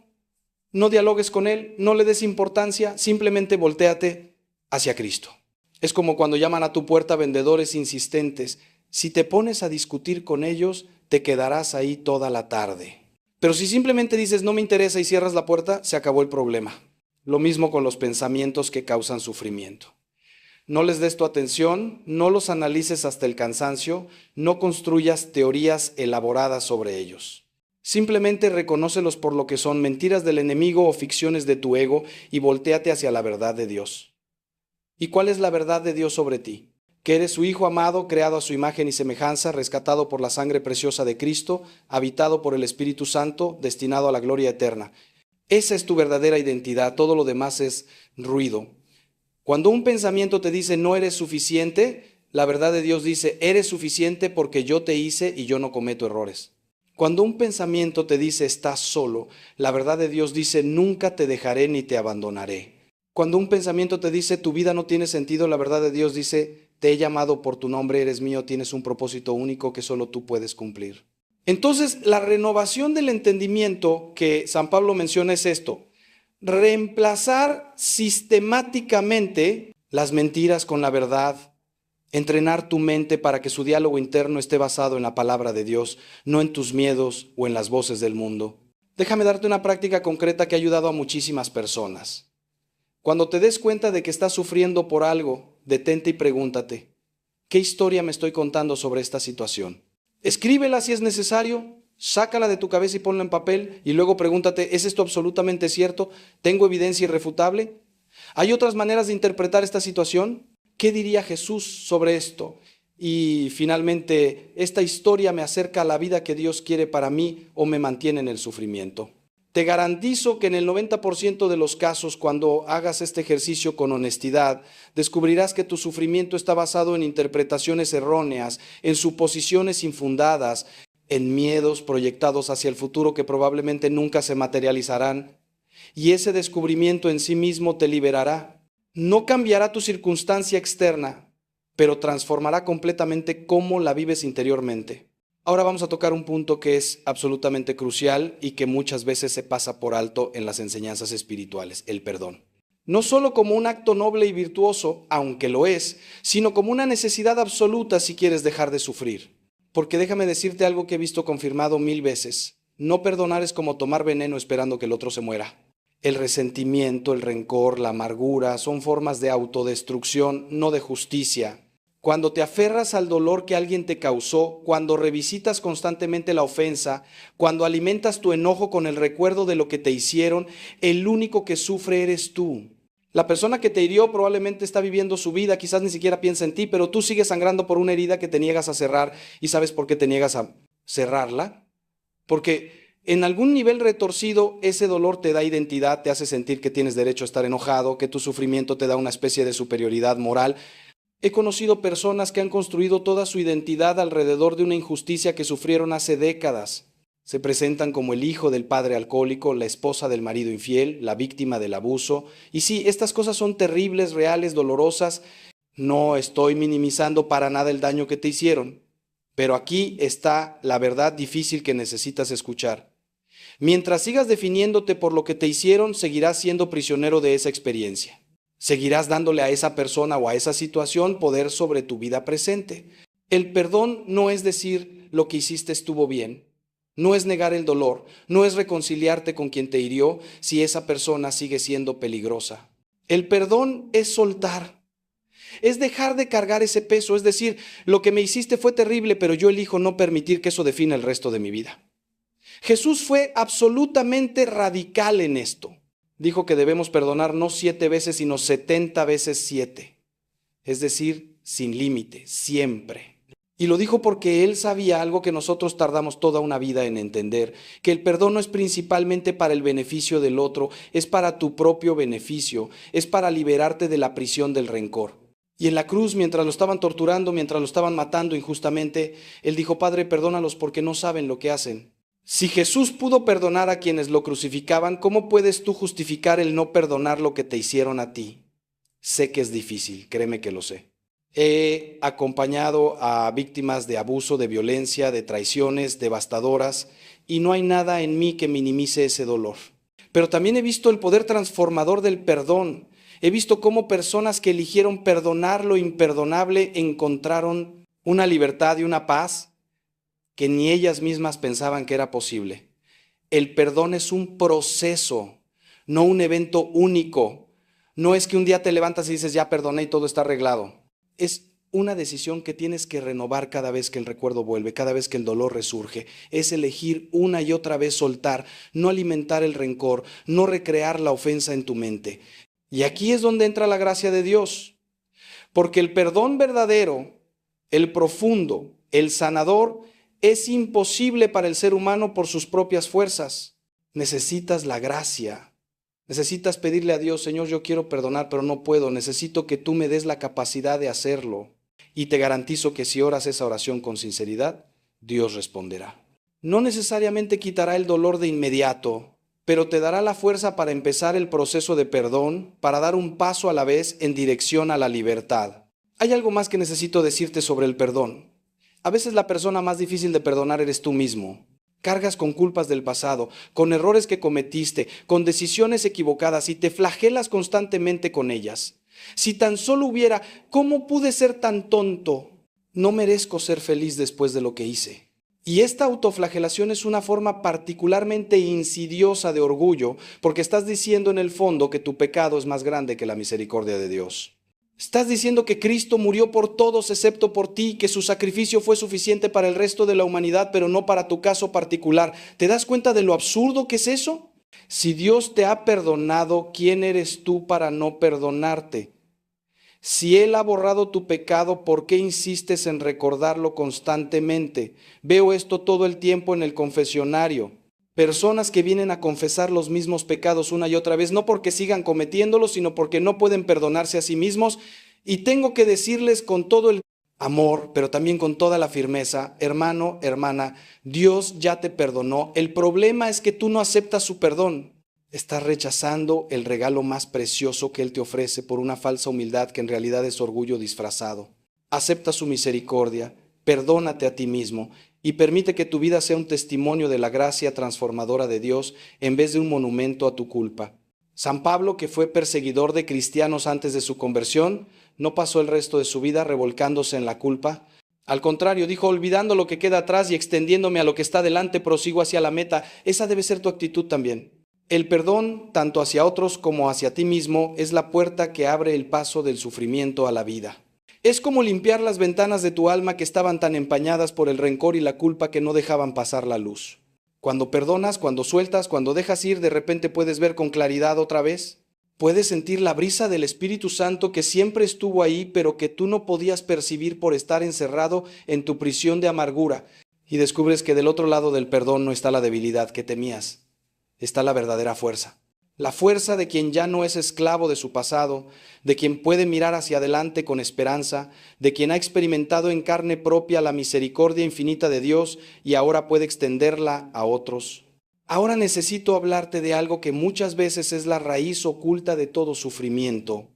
no dialogues con él, no le des importancia, simplemente voltéate hacia Cristo. Es como cuando llaman a tu puerta vendedores insistentes. Si te pones a discutir con ellos, te quedarás ahí toda la tarde. Pero si simplemente dices no me interesa y cierras la puerta, se acabó el problema. Lo mismo con los pensamientos que causan sufrimiento. No les des tu atención, no los analices hasta el cansancio, no construyas teorías elaboradas sobre ellos. Simplemente reconócelos por lo que son mentiras del enemigo o ficciones de tu ego y voltéate hacia la verdad de Dios. ¿Y cuál es la verdad de Dios sobre ti? Que eres su Hijo amado, creado a su imagen y semejanza, rescatado por la sangre preciosa de Cristo, habitado por el Espíritu Santo, destinado a la gloria eterna. Esa es tu verdadera identidad, todo lo demás es ruido. Cuando un pensamiento te dice no eres suficiente, la verdad de Dios dice eres suficiente porque yo te hice y yo no cometo errores. Cuando un pensamiento te dice estás solo, la verdad de Dios dice nunca te dejaré ni te abandonaré. Cuando un pensamiento te dice tu vida no tiene sentido, la verdad de Dios dice te he llamado por tu nombre, eres mío, tienes un propósito único que solo tú puedes cumplir. Entonces, la renovación del entendimiento que San Pablo menciona es esto: reemplazar sistemáticamente las mentiras con la verdad. Entrenar tu mente para que su diálogo interno esté basado en la palabra de Dios, no en tus miedos o en las voces del mundo. Déjame darte una práctica concreta que ha ayudado a muchísimas personas. Cuando te des cuenta de que estás sufriendo por algo, detente y pregúntate, ¿qué historia me estoy contando sobre esta situación? Escríbela si es necesario, Sácala de tu cabeza y ponla en papel y luego pregúntate, ¿es esto absolutamente cierto? ¿Tengo evidencia irrefutable? ¿Hay otras maneras de interpretar esta situación? ¿Qué diría Jesús sobre esto? Y finalmente, ¿esta historia me acerca a la vida que Dios quiere para mí o me mantiene en el sufrimiento? Te garantizo que en el 90% de los casos, cuando hagas este ejercicio con honestidad, descubrirás que tu sufrimiento está basado en interpretaciones erróneas, en suposiciones infundadas, en miedos proyectados hacia el futuro que probablemente nunca se materializarán. Y ese descubrimiento en sí mismo te liberará. No cambiará tu circunstancia externa, pero transformará completamente cómo la vives interiormente. Ahora vamos a tocar un punto que es absolutamente crucial y que muchas veces se pasa por alto en las enseñanzas espirituales, el perdón. No solo como un acto noble y virtuoso, aunque lo es, sino como una necesidad absoluta si quieres dejar de sufrir. Porque déjame decirte algo que he visto confirmado 1000 veces. No perdonar es como tomar veneno esperando que el otro se muera. El resentimiento, el rencor, la amargura son formas de autodestrucción, no de justicia. Cuando te aferras al dolor que alguien te causó, cuando revisitas constantemente la ofensa, cuando alimentas tu enojo con el recuerdo de lo que te hicieron, el único que sufre eres tú. La persona que te hirió probablemente está viviendo su vida, quizás ni siquiera piensa en ti, pero tú sigues sangrando por una herida que te niegas a cerrar. ¿Y sabes por qué te niegas a cerrarla? Porque en algún nivel retorcido ese dolor te da identidad, te hace sentir que tienes derecho a estar enojado, que tu sufrimiento te da una especie de superioridad moral. He conocido personas que han construido toda su identidad alrededor de una injusticia que sufrieron hace décadas. Se presentan como el hijo del padre alcohólico, la esposa del marido infiel, la víctima del abuso. Y sí, estas cosas son terribles, reales, dolorosas. No estoy minimizando para nada el daño que te hicieron, pero aquí está la verdad difícil que necesitas escuchar. Mientras sigas definiéndote por lo que te hicieron, seguirás siendo prisionero de esa experiencia. Seguirás dándole a esa persona o a esa situación poder sobre tu vida presente. El perdón no es decir lo que hiciste estuvo bien. No es negar el dolor, no es reconciliarte con quien te hirió si esa persona sigue siendo peligrosa. El perdón es soltar, es dejar de cargar ese peso, es decir, lo que me hiciste fue terrible, pero yo elijo no permitir que eso defina el resto de mi vida. Jesús fue absolutamente radical en esto. Dijo que debemos perdonar no 7 veces, sino 70 veces 7, es decir, sin límite, siempre. Y lo dijo porque él sabía algo que nosotros tardamos toda una vida en entender, que el perdón no es principalmente para el beneficio del otro, es para tu propio beneficio, es para liberarte de la prisión del rencor. Y en la cruz, mientras lo estaban torturando, mientras lo estaban matando injustamente, él dijo, Padre, perdónalos porque no saben lo que hacen. Si Jesús pudo perdonar a quienes lo crucificaban, ¿cómo puedes tú justificar el no perdonar lo que te hicieron a ti? Sé que es difícil, créeme que lo sé. He acompañado a víctimas de abuso, de violencia, de traiciones devastadoras, y no hay nada en mí que minimice ese dolor. Pero también he visto el poder transformador del perdón. He visto cómo personas que eligieron perdonar lo imperdonable encontraron una libertad y una paz que ni ellas mismas pensaban que era posible. El perdón es un proceso, no un evento único. No es que un día te levantas y dices, ya perdoné y todo está arreglado. Es una decisión que tienes que renovar cada vez que el recuerdo vuelve, cada vez que el dolor resurge. Es elegir una y otra vez soltar, no alimentar el rencor, no recrear la ofensa en tu mente. Y aquí es donde entra la gracia de Dios. Porque el perdón verdadero, el profundo, el sanador, es imposible para el ser humano por sus propias fuerzas. Necesitas la gracia. Necesitas pedirle a Dios, Señor, yo quiero perdonar, pero no puedo. Necesito que tú me des la capacidad de hacerlo. Y te garantizo que si oras esa oración con sinceridad, Dios responderá. No necesariamente quitará el dolor de inmediato, pero te dará la fuerza para empezar el proceso de perdón, para dar un paso a la vez en dirección a la libertad. Hay algo más que necesito decirte sobre el perdón. A veces la persona más difícil de perdonar eres tú mismo. Cargas con culpas del pasado, con errores que cometiste, con decisiones equivocadas y te flagelas constantemente con ellas. Si tan solo hubiera, ¿cómo pude ser tan tonto? No merezco ser feliz después de lo que hice. Y esta autoflagelación es una forma particularmente insidiosa de orgullo, porque estás diciendo en el fondo que tu pecado es más grande que la misericordia de Dios. Estás diciendo que Cristo murió por todos excepto por ti, que su sacrificio fue suficiente para el resto de la humanidad, pero no para tu caso particular. ¿Te das cuenta de lo absurdo que es eso? Si Dios te ha perdonado, ¿quién eres tú para no perdonarte? Si Él ha borrado tu pecado, ¿por qué insistes en recordarlo constantemente? Veo esto todo el tiempo en el confesionario. Personas que vienen a confesar los mismos pecados una y otra vez, no porque sigan cometiéndolos, sino porque no pueden perdonarse a sí mismos. Y tengo que decirles con todo el amor, pero también con toda la firmeza, hermano, hermana, Dios ya te perdonó. El problema es que tú no aceptas su perdón. Estás rechazando el regalo más precioso que Él te ofrece por una falsa humildad que en realidad es orgullo disfrazado. Acepta su misericordia, perdónate a ti mismo y permite que tu vida sea un testimonio de la gracia transformadora de Dios en vez de un monumento a tu culpa. San Pablo, que fue perseguidor de cristianos antes de su conversión, no pasó el resto de su vida revolcándose en la culpa. Al contrario, dijo, olvidando lo que queda atrás y extendiéndome a lo que está delante, prosigo hacia la meta. Esa debe ser tu actitud también. El perdón, tanto hacia otros como hacia ti mismo, es la puerta que abre el paso del sufrimiento a la vida. Es como limpiar las ventanas de tu alma que estaban tan empañadas por el rencor y la culpa que no dejaban pasar la luz. Cuando perdonas, cuando sueltas, cuando dejas ir, de repente puedes ver con claridad otra vez. Puedes sentir la brisa del Espíritu Santo que siempre estuvo ahí, pero que tú no podías percibir por estar encerrado en tu prisión de amargura. Y descubres que del otro lado del perdón no está la debilidad que temías. Está la verdadera fuerza. La fuerza de quien ya no es esclavo de su pasado, de quien puede mirar hacia adelante con esperanza, de quien ha experimentado en carne propia la misericordia infinita de Dios y ahora puede extenderla a otros. Ahora necesito hablarte de algo que muchas veces es la raíz oculta de todo sufrimiento,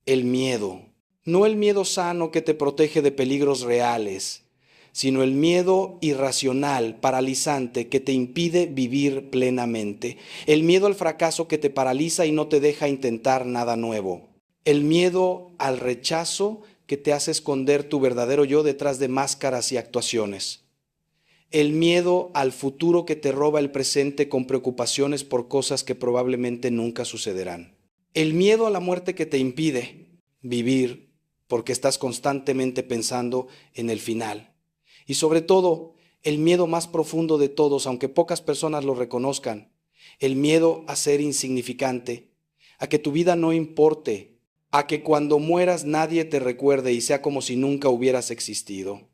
el miedo. No el miedo sano que te protege de peligros reales, sino el miedo irracional, paralizante, que te impide vivir plenamente. El miedo al fracaso que te paraliza y no te deja intentar nada nuevo. El miedo al rechazo que te hace esconder tu verdadero yo detrás de máscaras y actuaciones. El miedo al futuro que te roba el presente con preocupaciones por cosas que probablemente nunca sucederán. El miedo a la muerte que te impide vivir porque estás constantemente pensando en el final. Y sobre todo, el miedo más profundo de todos, aunque pocas personas lo reconozcan, el miedo a ser insignificante, a que tu vida no importe, a que cuando mueras nadie te recuerde y sea como si nunca hubieras existido.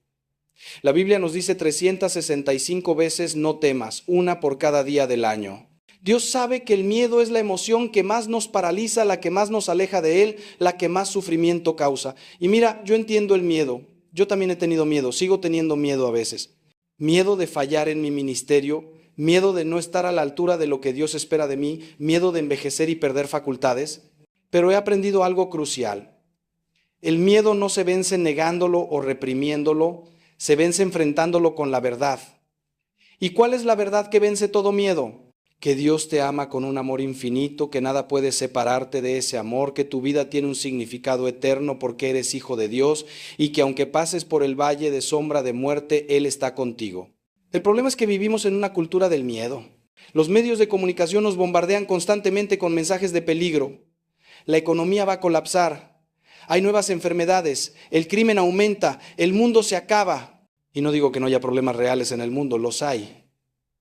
La Biblia nos dice 365 veces no temas, una por cada día del año. Dios sabe que el miedo es la emoción que más nos paraliza, la que más nos aleja de Él, la que más sufrimiento causa. Y mira, yo entiendo el miedo. Yo también he tenido miedo, sigo teniendo miedo a veces. Miedo de fallar en mi ministerio, miedo de no estar a la altura de lo que Dios espera de mí, miedo de envejecer y perder facultades. Pero he aprendido algo crucial. El miedo no se vence negándolo o reprimiéndolo, se vence enfrentándolo con la verdad. ¿Y cuál es la verdad que vence todo miedo? Que Dios te ama con un amor infinito, que nada puede separarte de ese amor, que tu vida tiene un significado eterno porque eres hijo de Dios y que aunque pases por el valle de sombra de muerte, Él está contigo. El problema es que vivimos en una cultura del miedo. Los medios de comunicación nos bombardean constantemente con mensajes de peligro. La economía va a colapsar. Hay nuevas enfermedades, el crimen aumenta, el mundo se acaba. Y no digo que no haya problemas reales en el mundo, los hay.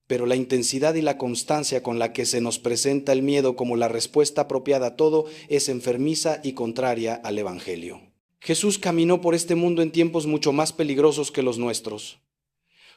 Pero la intensidad y la constancia con la que se nos presenta el miedo como la respuesta apropiada a todo es enfermiza y contraria al Evangelio. Jesús caminó por este mundo en tiempos mucho más peligrosos que los nuestros.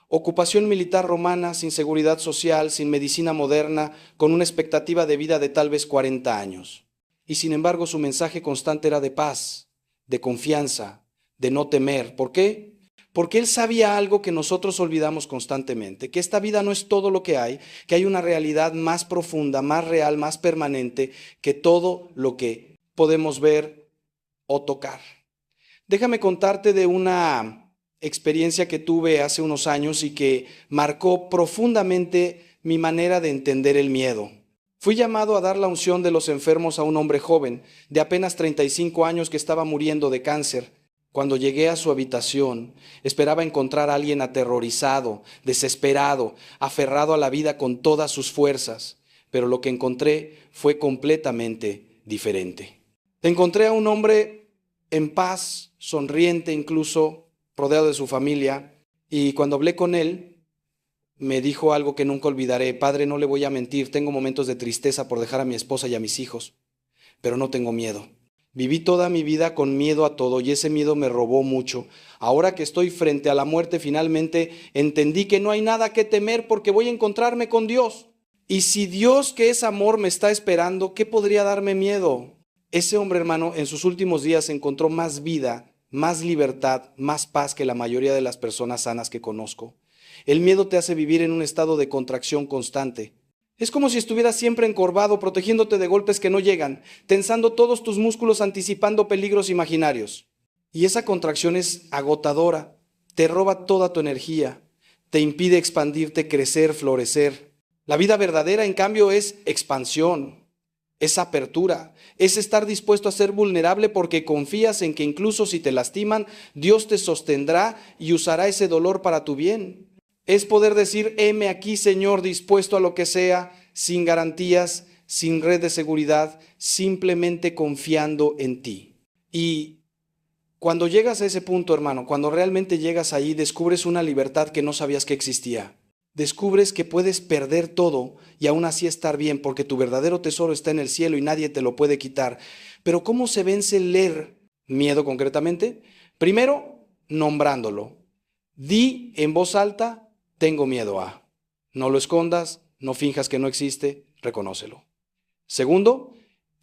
Ocupación militar romana, sin seguridad social, sin medicina moderna, con una expectativa de vida de tal vez 40 años. Y sin embargo su mensaje constante era de paz, de confianza, de no temer. ¿Por qué? Porque Él sabía algo que nosotros olvidamos constantemente, que esta vida no es todo lo que hay una realidad más profunda, más real, más permanente que todo lo que podemos ver o tocar. Déjame contarte de una experiencia que tuve hace unos años y que marcó profundamente mi manera de entender el miedo. Fui llamado a dar la unción de los enfermos a un hombre joven, de apenas 35 años que estaba muriendo de cáncer. Cuando llegué a su habitación, esperaba encontrar a alguien aterrorizado, desesperado, aferrado a la vida con todas sus fuerzas, pero lo que encontré fue completamente diferente. Encontré a un hombre en paz, sonriente incluso, rodeado de su familia. Y cuando hablé con él, me dijo algo que nunca olvidaré. Padre, no le voy a mentir, tengo momentos de tristeza por dejar a mi esposa y a mis hijos, pero no tengo miedo. Viví toda mi vida con miedo a todo y ese miedo me robó mucho. Ahora que estoy frente a la muerte, finalmente entendí que no hay nada que temer porque voy a encontrarme con Dios. Y si Dios, que es amor, me está esperando, ¿qué podría darme miedo? Ese hombre, hermano, en sus últimos días encontró más vida, más libertad, más paz que la mayoría de las personas sanas que conozco. El miedo te hace vivir en un estado de contracción constante. Es como si estuvieras siempre encorvado, protegiéndote de golpes que no llegan, tensando todos tus músculos, anticipando peligros imaginarios. Y esa contracción es agotadora, te roba toda tu energía, te impide expandirte, crecer, florecer. La vida verdadera, en cambio, es expansión, es apertura, es estar dispuesto a ser vulnerable porque confías en que incluso si te lastiman, Dios te sostendrá y usará ese dolor para tu bien. Es poder decir, heme aquí, Señor, dispuesto a lo que sea, sin garantías, sin red de seguridad, simplemente confiando en ti. Y cuando llegas a ese punto, hermano, cuando realmente llegas ahí, descubres una libertad que no sabías que existía. Descubres que puedes perder todo y aún así estar bien, porque tu verdadero tesoro está en el cielo y nadie te lo puede quitar. Pero ¿cómo se vence el leer miedo concretamente? Primero, nombrándolo. Di en voz alta, tengo miedo a. No lo escondas, no finjas que no existe, reconócelo. Segundo,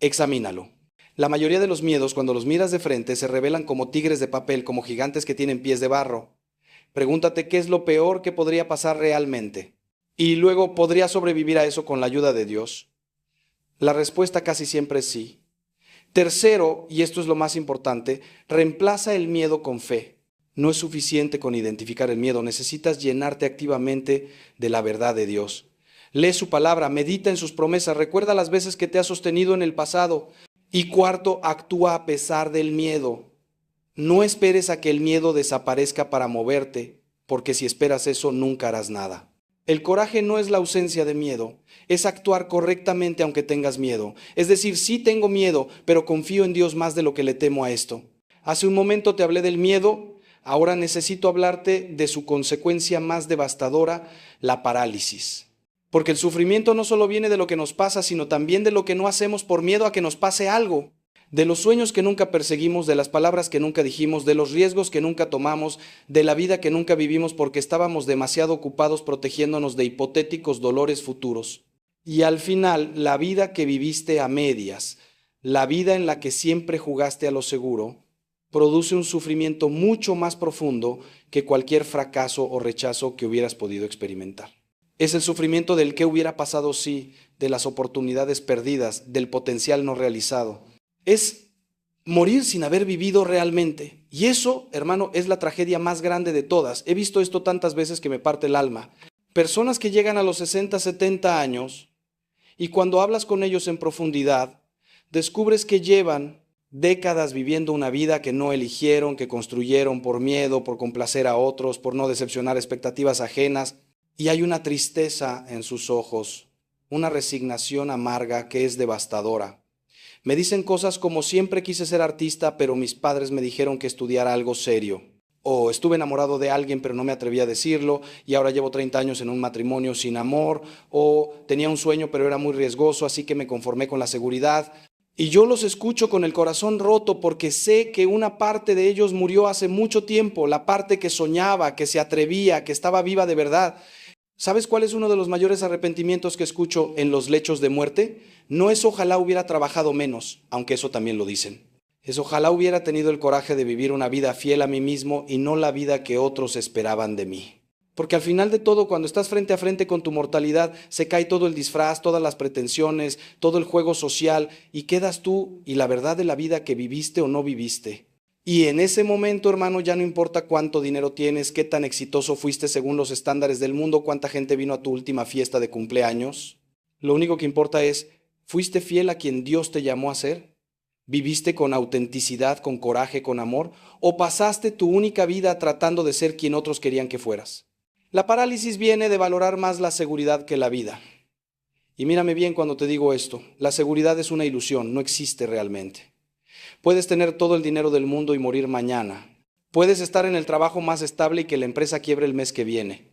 examínalo. La mayoría de los miedos, cuando los miras de frente, se revelan como tigres de papel, como gigantes que tienen pies de barro. Pregúntate qué es lo peor que podría pasar realmente. Y luego, ¿podría sobrevivir a eso con la ayuda de Dios? La respuesta casi siempre es sí. Tercero, y esto es lo más importante, reemplaza el miedo con fe. No es suficiente con identificar el miedo, necesitas llenarte activamente de la verdad de Dios. Lee su palabra, medita en sus promesas, recuerda las veces que te ha sostenido en el pasado. Y cuarto, actúa a pesar del miedo. No esperes a que el miedo desaparezca para moverte, porque si esperas eso nunca harás nada. El coraje no es la ausencia de miedo, es actuar correctamente aunque tengas miedo. Es decir, sí tengo miedo, pero confío en Dios más de lo que le temo a esto. Hace un momento te hablé del miedo, ahora necesito hablarte de su consecuencia más devastadora, la parálisis. Porque el sufrimiento no solo viene de lo que nos pasa, sino también de lo que no hacemos por miedo a que nos pase algo. De los sueños que nunca perseguimos, de las palabras que nunca dijimos, de los riesgos que nunca tomamos, de la vida que nunca vivimos porque estábamos demasiado ocupados protegiéndonos de hipotéticos dolores futuros. Y al final, la vida que viviste a medias, la vida en la que siempre jugaste a lo seguro, produce un sufrimiento mucho más profundo que cualquier fracaso o rechazo que hubieras podido experimentar. Es el sufrimiento del qué hubiera pasado si, de las oportunidades perdidas, del potencial no realizado. Es morir sin haber vivido realmente. Y eso, hermano, es la tragedia más grande de todas. He visto esto tantas veces que me parte el alma. Personas que llegan a los 60, 70 años y cuando hablas con ellos en profundidad, descubres que llevan décadas viviendo una vida que no eligieron, que construyeron por miedo, por complacer a otros, por no decepcionar expectativas ajenas. Y hay una tristeza en sus ojos, una resignación amarga que es devastadora. Me dicen cosas como siempre quise ser artista, pero mis padres me dijeron que estudiara algo serio. O estuve enamorado de alguien, pero no me atreví a decirlo, y ahora llevo 30 años en un matrimonio sin amor. O tenía un sueño, pero era muy riesgoso, así que me conformé con la seguridad. Y yo los escucho con el corazón roto porque sé que una parte de ellos murió hace mucho tiempo, la parte que soñaba, que se atrevía, que estaba viva de verdad. ¿Sabes cuál es uno de los mayores arrepentimientos que escucho en los lechos de muerte? No es ojalá hubiera trabajado menos, aunque eso también lo dicen. Es ojalá hubiera tenido el coraje de vivir una vida fiel a mí mismo y no la vida que otros esperaban de mí. Porque al final de todo, cuando estás frente a frente con tu mortalidad, se cae todo el disfraz, todas las pretensiones, todo el juego social y quedas tú y la verdad de la vida que viviste o no viviste. Y en ese momento, hermano, ya no importa cuánto dinero tienes, qué tan exitoso fuiste según los estándares del mundo, cuánta gente vino a tu última fiesta de cumpleaños. Lo único que importa es, ¿fuiste fiel a quien Dios te llamó a ser? ¿Viviste con autenticidad, con coraje, con amor? ¿O pasaste tu única vida tratando de ser quien otros querían que fueras? La parálisis viene de valorar más la seguridad que la vida. Y mírame bien cuando te digo esto, la seguridad es una ilusión, no existe realmente. Puedes tener todo el dinero del mundo y morir mañana. Puedes estar en el trabajo más estable y que la empresa quiebre el mes que viene.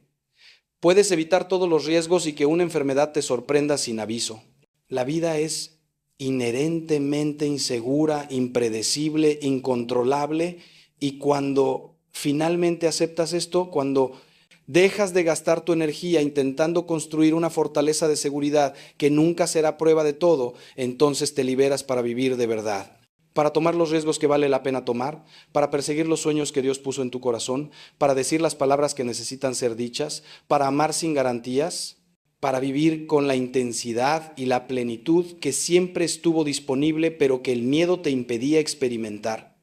Puedes evitar todos los riesgos y que una enfermedad te sorprenda sin aviso. La vida es inherentemente insegura, impredecible, incontrolable, y cuando finalmente aceptas esto, cuando dejas de gastar tu energía intentando construir una fortaleza de seguridad que nunca será prueba de todo, entonces te liberas para vivir de verdad, para tomar los riesgos que vale la pena tomar, para perseguir los sueños que Dios puso en tu corazón, para decir las palabras que necesitan ser dichas, para amar sin garantías, para vivir con la intensidad y la plenitud que siempre estuvo disponible, pero que el miedo te impedía experimentar.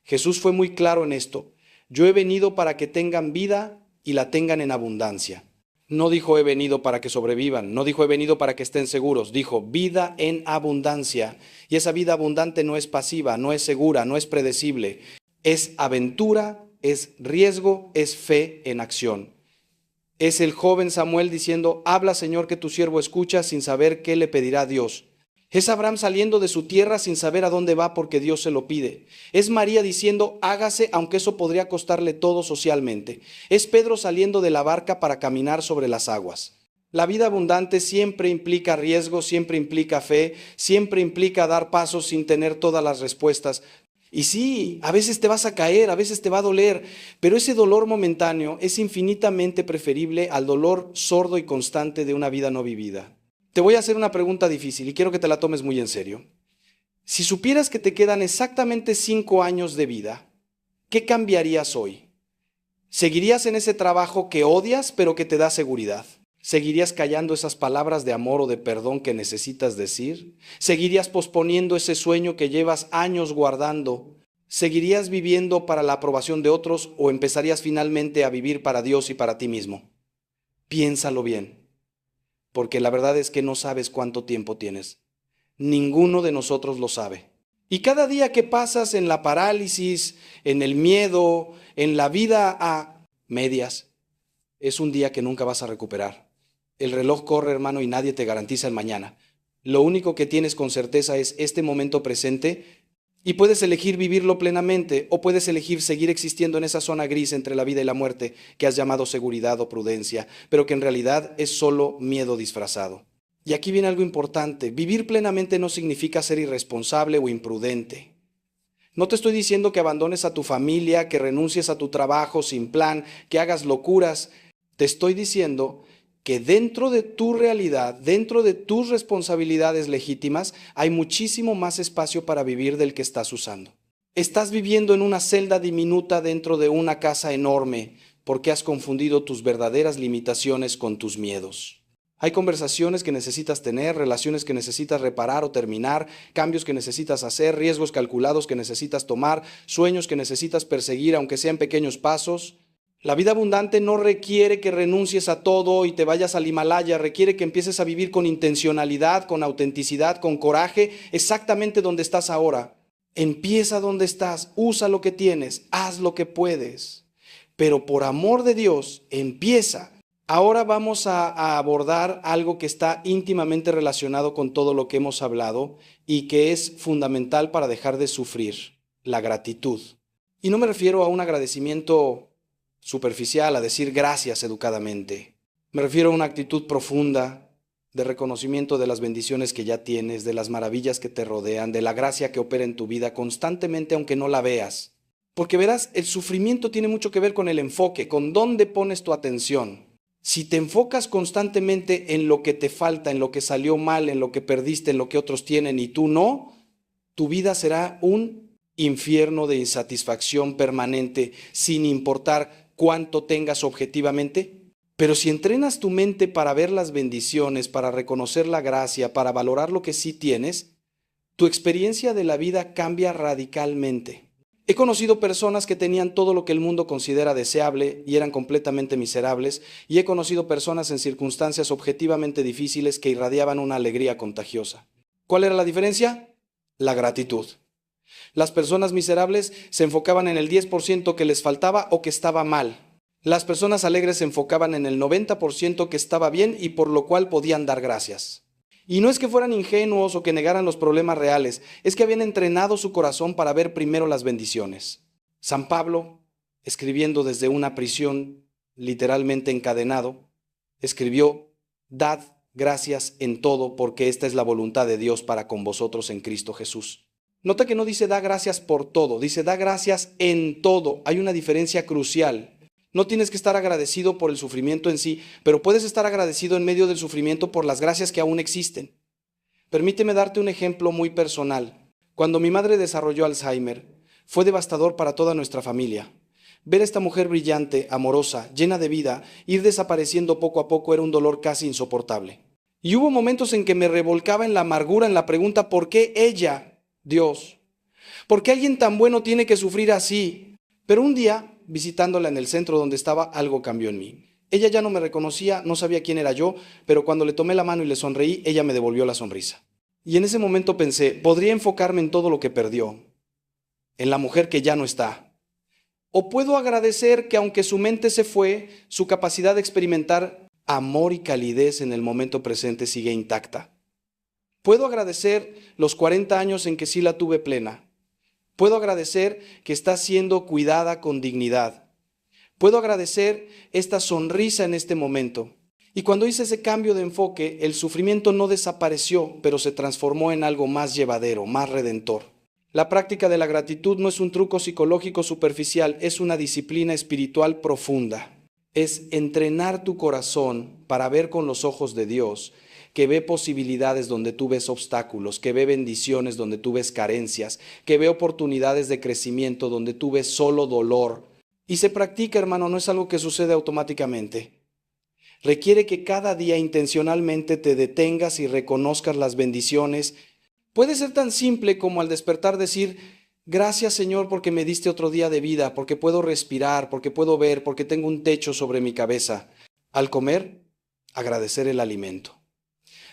Jesús fue muy claro en esto. Yo he venido para que tengan vida y la tengan en abundancia. No dijo he venido para que sobrevivan, no dijo he venido para que estén seguros, dijo vida en abundancia. Y esa vida abundante no es pasiva, no es segura, no es predecible. Es aventura, es riesgo, es fe en acción. Es el joven Samuel diciendo, habla Señor que tu siervo escucha, sin saber qué le pedirá Dios. Es Abraham saliendo de su tierra sin saber a dónde va porque Dios se lo pide. Es María diciendo, hágase, aunque eso podría costarle todo socialmente. Es Pedro saliendo de la barca para caminar sobre las aguas. La vida abundante siempre implica riesgo, siempre implica fe, siempre implica dar pasos sin tener todas las respuestas. Y sí, a veces te vas a caer, a veces te va a doler, pero ese dolor momentáneo es infinitamente preferible al dolor sordo y constante de una vida no vivida. Te voy a hacer una pregunta difícil y quiero que te la tomes muy en serio. Si supieras que te quedan exactamente 5 años de vida, ¿qué cambiarías hoy? ¿Seguirías en ese trabajo que odias pero que te da seguridad? ¿Seguirías callando esas palabras de amor o de perdón que necesitas decir? ¿Seguirías posponiendo ese sueño que llevas años guardando? ¿Seguirías viviendo para la aprobación de otros o empezarías finalmente a vivir para Dios y para ti mismo? Piénsalo bien, porque la verdad es que no sabes cuánto tiempo tienes. Ninguno de nosotros lo sabe. Y cada día que pasas en la parálisis, en el miedo, en la vida a medias, es un día que nunca vas a recuperar. El reloj corre, hermano, y nadie te garantiza el mañana. Lo único que tienes con certeza es este momento presente y puedes elegir vivirlo plenamente o puedes elegir seguir existiendo en esa zona gris entre la vida y la muerte que has llamado seguridad o prudencia, pero que en realidad es solo miedo disfrazado. Y aquí viene algo importante. Vivir plenamente no significa ser irresponsable o imprudente. No te estoy diciendo que abandones a tu familia, que renuncies a tu trabajo sin plan, que hagas locuras. Te estoy diciendo que dentro de tu realidad, dentro de tus responsabilidades legítimas, hay muchísimo más espacio para vivir del que estás usando. Estás viviendo en una celda diminuta dentro de una casa enorme porque has confundido tus verdaderas limitaciones con tus miedos. Hay conversaciones que necesitas tener, relaciones que necesitas reparar o terminar, cambios que necesitas hacer, riesgos calculados que necesitas tomar, sueños que necesitas perseguir aunque sean pequeños pasos. La vida abundante no requiere que renuncies a todo y te vayas al Himalaya, requiere que empieces a vivir con intencionalidad, con autenticidad, con coraje, exactamente donde estás ahora. Empieza donde estás, usa lo que tienes, haz lo que puedes. Pero por amor de Dios, empieza. Ahora vamos a abordar algo que está íntimamente relacionado con todo lo que hemos hablado y que es fundamental para dejar de sufrir, la gratitud. Y no me refiero a un agradecimiento superficial, a decir gracias educadamente. Me refiero a una actitud profunda de reconocimiento de las bendiciones que ya tienes, de las maravillas que te rodean, de la gracia que opera en tu vida constantemente aunque no la veas. Porque verás, el sufrimiento tiene mucho que ver con el enfoque, con dónde pones tu atención. Si te enfocas constantemente en lo que te falta, en lo que salió mal, en lo que perdiste, en lo que otros tienen y tú no, tu vida será un infierno de insatisfacción permanente, sin importar cuánto tengas objetivamente. Pero si entrenas tu mente para ver las bendiciones, para reconocer la gracia, para valorar lo que sí tienes, tu experiencia de la vida cambia radicalmente. He conocido personas que tenían todo lo que el mundo considera deseable y eran completamente miserables, y he conocido personas en circunstancias objetivamente difíciles que irradiaban una alegría contagiosa. ¿Cuál era la diferencia? La gratitud. Las personas miserables se enfocaban en el 10% que les faltaba o que estaba mal. Las personas alegres se enfocaban en el 90% que estaba bien y por lo cual podían dar gracias. Y no es que fueran ingenuos o que negaran los problemas reales, es que habían entrenado su corazón para ver primero las bendiciones. San Pablo, escribiendo desde una prisión, literalmente encadenado, escribió: dad gracias en todo, porque esta es la voluntad de Dios para con vosotros en Cristo Jesús. Nota que no dice da gracias por todo, dice da gracias en todo. Hay una diferencia crucial. No tienes que estar agradecido por el sufrimiento en sí, pero puedes estar agradecido en medio del sufrimiento por las gracias que aún existen. Permíteme darte un ejemplo muy personal. Cuando mi madre desarrolló Alzheimer, fue devastador para toda nuestra familia. Ver a esta mujer brillante, amorosa, llena de vida, ir desapareciendo poco a poco era un dolor casi insoportable. Y hubo momentos en que me revolcaba en la amargura, en la pregunta: ¿por qué ella, Dios? ¿Por qué alguien tan bueno tiene que sufrir así? Pero un día, visitándola en el centro donde estaba, algo cambió en mí. Ella ya no me reconocía, no sabía quién era yo, pero cuando le tomé la mano y le sonreí, ella me devolvió la sonrisa. Y en ese momento pensé, podría enfocarme en todo lo que perdió, en la mujer que ya no está. O puedo agradecer que aunque su mente se fue, su capacidad de experimentar amor y calidez en el momento presente sigue intacta. Puedo agradecer los 40 años en que sí la tuve plena. Puedo agradecer que está siendo cuidada con dignidad. Puedo agradecer esta sonrisa en este momento. Y cuando hice ese cambio de enfoque, el sufrimiento no desapareció, pero se transformó en algo más llevadero, más redentor. La práctica de la gratitud no es un truco psicológico superficial, es una disciplina espiritual profunda. Es entrenar tu corazón para ver con los ojos de Dios, que ve posibilidades donde tú ves obstáculos, que ve bendiciones donde tú ves carencias, que ve oportunidades de crecimiento donde tú ves solo dolor. Y se practica, hermano, no es algo que sucede automáticamente. Requiere que cada día intencionalmente te detengas y reconozcas las bendiciones. Puede ser tan simple como al despertar decir: gracias, Señor, porque me diste otro día de vida, porque puedo respirar, porque puedo ver, porque tengo un techo sobre mi cabeza. Al comer, agradecer el alimento.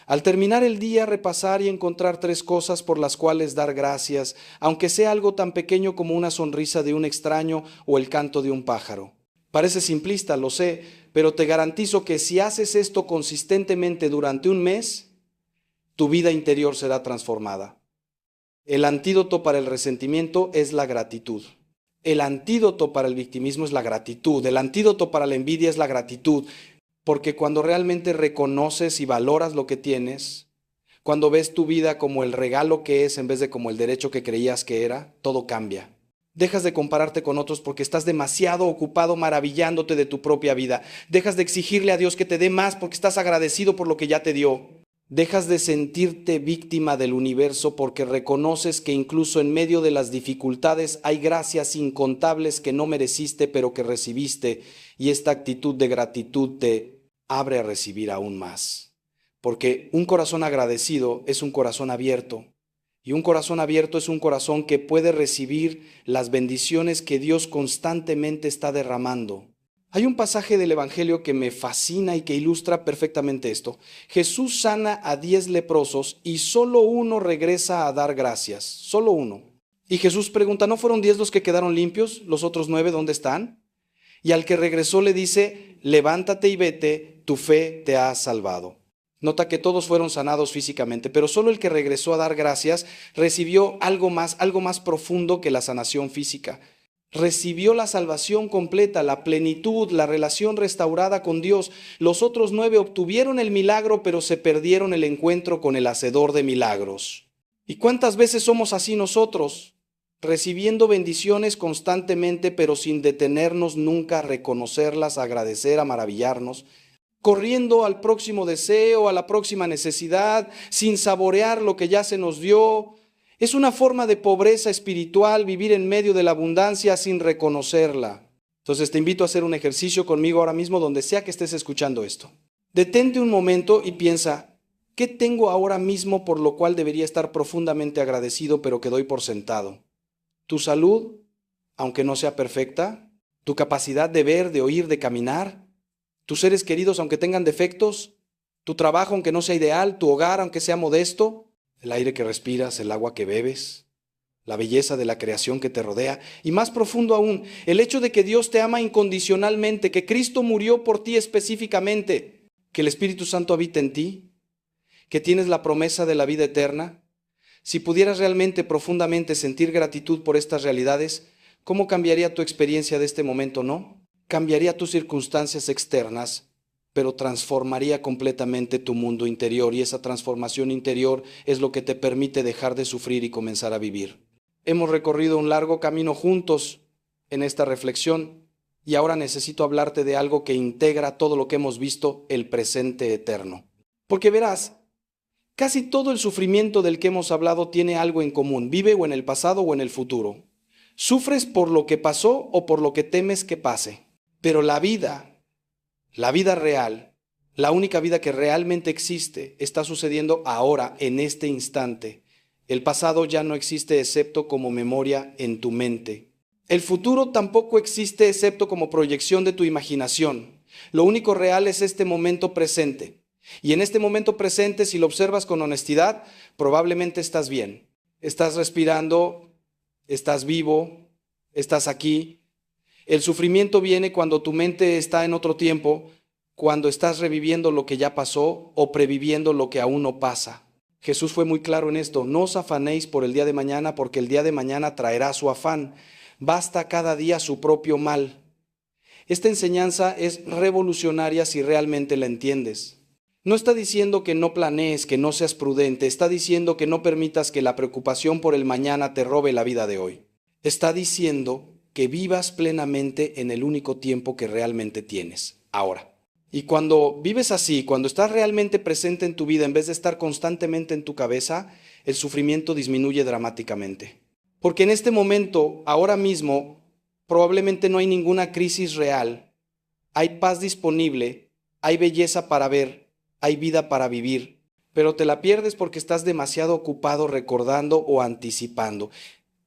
Al terminar el día, repasar y encontrar 3 cosas por las cuales dar gracias, aunque sea algo tan pequeño como una sonrisa de un extraño o el canto de un pájaro. Parece simplista, lo sé, pero te garantizo que si haces esto consistentemente durante un mes, tu vida interior será transformada. El antídoto para el resentimiento es la gratitud. El antídoto para el victimismo es la gratitud. El antídoto para la envidia es la gratitud. Porque cuando realmente reconoces y valoras lo que tienes, cuando ves tu vida como el regalo que es en vez de como el derecho que creías que era, todo cambia. Dejas de compararte con otros porque estás demasiado ocupado maravillándote de tu propia vida. Dejas de exigirle a Dios que te dé más porque estás agradecido por lo que ya te dio. Dejas de sentirte víctima del universo porque reconoces que incluso en medio de las dificultades hay gracias incontables que no mereciste pero que recibiste, y esta actitud de gratitud te abre a recibir aún más. Porque un corazón agradecido es un corazón abierto, y un corazón abierto es un corazón que puede recibir las bendiciones que Dios constantemente está derramando. Hay un pasaje del Evangelio que me fascina y que ilustra perfectamente esto. Jesús sana a 10 leprosos y solo uno regresa a dar gracias, solo uno. Y Jesús pregunta, ¿no fueron 10 los que quedaron limpios? ¿Los otros 9 dónde están? Y al que regresó le dice, levántate y vete, tu fe te ha salvado. Nota que todos fueron sanados físicamente, pero solo el que regresó a dar gracias recibió algo más profundo que la sanación física. Recibió la salvación completa, la plenitud, la relación restaurada con Dios. Los otros 9 obtuvieron el milagro, pero se perdieron el encuentro con el hacedor de milagros. ¿Y cuántas veces somos así nosotros? Recibiendo bendiciones constantemente, pero sin detenernos nunca a reconocerlas, a agradecer, a maravillarnos. Corriendo al próximo deseo, a la próxima necesidad, sin saborear lo que ya se nos dio. Es una forma de pobreza espiritual vivir en medio de la abundancia sin reconocerla. Entonces te invito a hacer un ejercicio conmigo ahora mismo donde sea que estés escuchando esto. Detente un momento y piensa, ¿qué tengo ahora mismo por lo cual debería estar profundamente agradecido pero que doy por sentado? ¿Tu salud, aunque no sea perfecta? ¿Tu capacidad de ver, de oír, de caminar? ¿Tus seres queridos, aunque tengan defectos? ¿Tu trabajo, aunque no sea ideal? ¿Tu hogar, aunque sea modesto? El aire que respiras, el agua que bebes, la belleza de la creación que te rodea. Y más profundo aún, el hecho de que Dios te ama incondicionalmente, que Cristo murió por ti específicamente, que el Espíritu Santo habita en ti, que tienes la promesa de la vida eterna? Si pudieras realmente profundamente sentir gratitud por estas realidades, ¿cómo cambiaría tu experiencia de este momento, no? Cambiaría tus circunstancias externas, pero transformaría completamente tu mundo interior, y esa transformación interior es lo que te permite dejar de sufrir y comenzar a vivir. Hemos recorrido un largo camino juntos en esta reflexión, y ahora necesito hablarte de algo que integra todo lo que hemos visto, el presente eterno. Porque verás, casi todo el sufrimiento del que hemos hablado tiene algo en común, vive o en el pasado o en el futuro. Sufres por lo que pasó o por lo que temes que pase, pero la vida real, la única vida que realmente existe, está sucediendo ahora, en este instante. El pasado ya no existe excepto como memoria en tu mente. El futuro tampoco existe excepto como proyección de tu imaginación. Lo único real es este momento presente. Y en este momento presente, si lo observas con honestidad, probablemente estás bien. Estás respirando, estás vivo, estás aquí. El sufrimiento viene cuando tu mente está en otro tiempo, cuando estás reviviendo lo que ya pasó o previviendo lo que aún no pasa. Jesús fue muy claro en esto: no os afanéis por el día de mañana, porque el día de mañana traerá su afán. Basta cada día su propio mal. Esta enseñanza es revolucionaria si realmente la entiendes. No está diciendo que no planees, que no seas prudente, está diciendo que no permitas que la preocupación por el mañana te robe la vida de hoy. Está diciendo que vivas plenamente en el único tiempo que realmente tienes, ahora. Y cuando vives así, cuando estás realmente presente en tu vida en vez de estar constantemente en tu cabeza, el sufrimiento disminuye dramáticamente. Porque en este momento, ahora mismo, probablemente no hay ninguna crisis real, hay paz disponible, hay belleza para ver, hay vida para vivir, pero te la pierdes porque estás demasiado ocupado recordando o anticipando.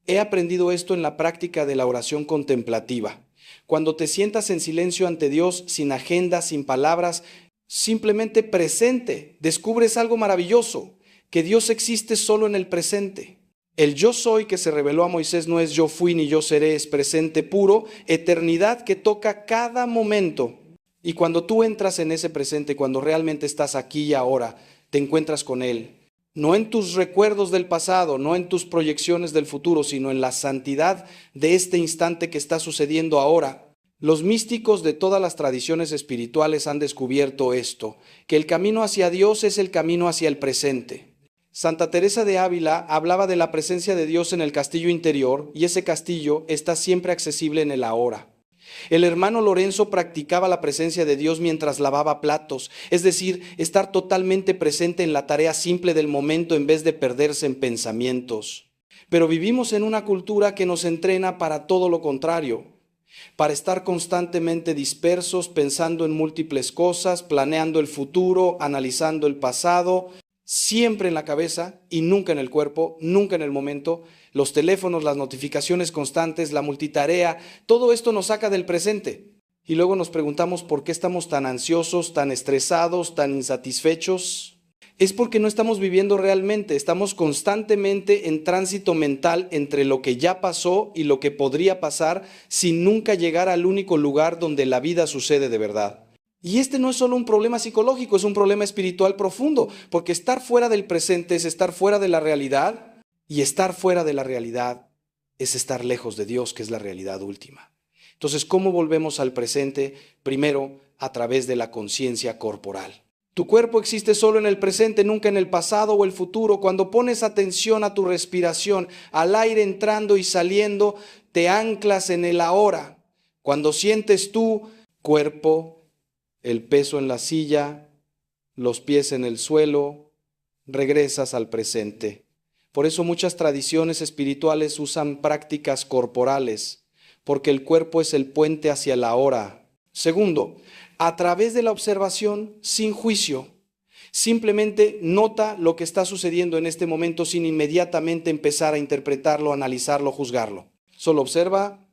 He aprendido esto en la práctica de la oración contemplativa. Cuando te sientas en silencio ante Dios, sin agenda, sin palabras, simplemente presente, descubres algo maravilloso, que Dios existe solo en el presente. El yo soy que se reveló a Moisés no es yo fui ni yo seré, es presente puro, eternidad que toca cada momento. Y cuando tú entras en ese presente, cuando realmente estás aquí y ahora, te encuentras con Él. No en tus recuerdos del pasado, no en tus proyecciones del futuro, sino en la santidad de este instante que está sucediendo ahora. Los místicos de todas las tradiciones espirituales han descubierto esto, que el camino hacia Dios es el camino hacia el presente. Santa Teresa de Ávila hablaba de la presencia de Dios en el castillo interior, y ese castillo está siempre accesible en el ahora. El hermano Lorenzo practicaba la presencia de Dios mientras lavaba platos, es decir, estar totalmente presente en la tarea simple del momento en vez de perderse en pensamientos. Pero vivimos en una cultura que nos entrena para todo lo contrario, para estar constantemente dispersos, pensando en múltiples cosas, planeando el futuro, analizando el pasado, siempre en la cabeza y nunca en el cuerpo, nunca en el momento. Los teléfonos, las notificaciones constantes, la multitarea, todo esto nos saca del presente. Y luego nos preguntamos por qué estamos tan ansiosos, tan estresados, tan insatisfechos. Es porque no estamos viviendo realmente, estamos constantemente en tránsito mental entre lo que ya pasó y lo que podría pasar, sin nunca llegar al único lugar donde la vida sucede de verdad. Y este no es solo un problema psicológico, es un problema espiritual profundo, porque estar fuera del presente es estar fuera de la realidad, y estar fuera de la realidad es estar lejos de Dios, que es la realidad última. Entonces, ¿cómo volvemos al presente? Primero, a través de la conciencia corporal. Tu cuerpo existe solo en el presente, nunca en el pasado o el futuro. Cuando pones atención a tu respiración, al aire entrando y saliendo, te anclas en el ahora. Cuando sientes tu cuerpo, el peso en la silla, los pies en el suelo, regresas al presente. Por eso muchas tradiciones espirituales usan prácticas corporales, porque el cuerpo es el puente hacia la hora. Segundo, a través de la observación sin juicio. Simplemente nota lo que está sucediendo en este momento sin inmediatamente empezar a interpretarlo, analizarlo, juzgarlo. Solo observa.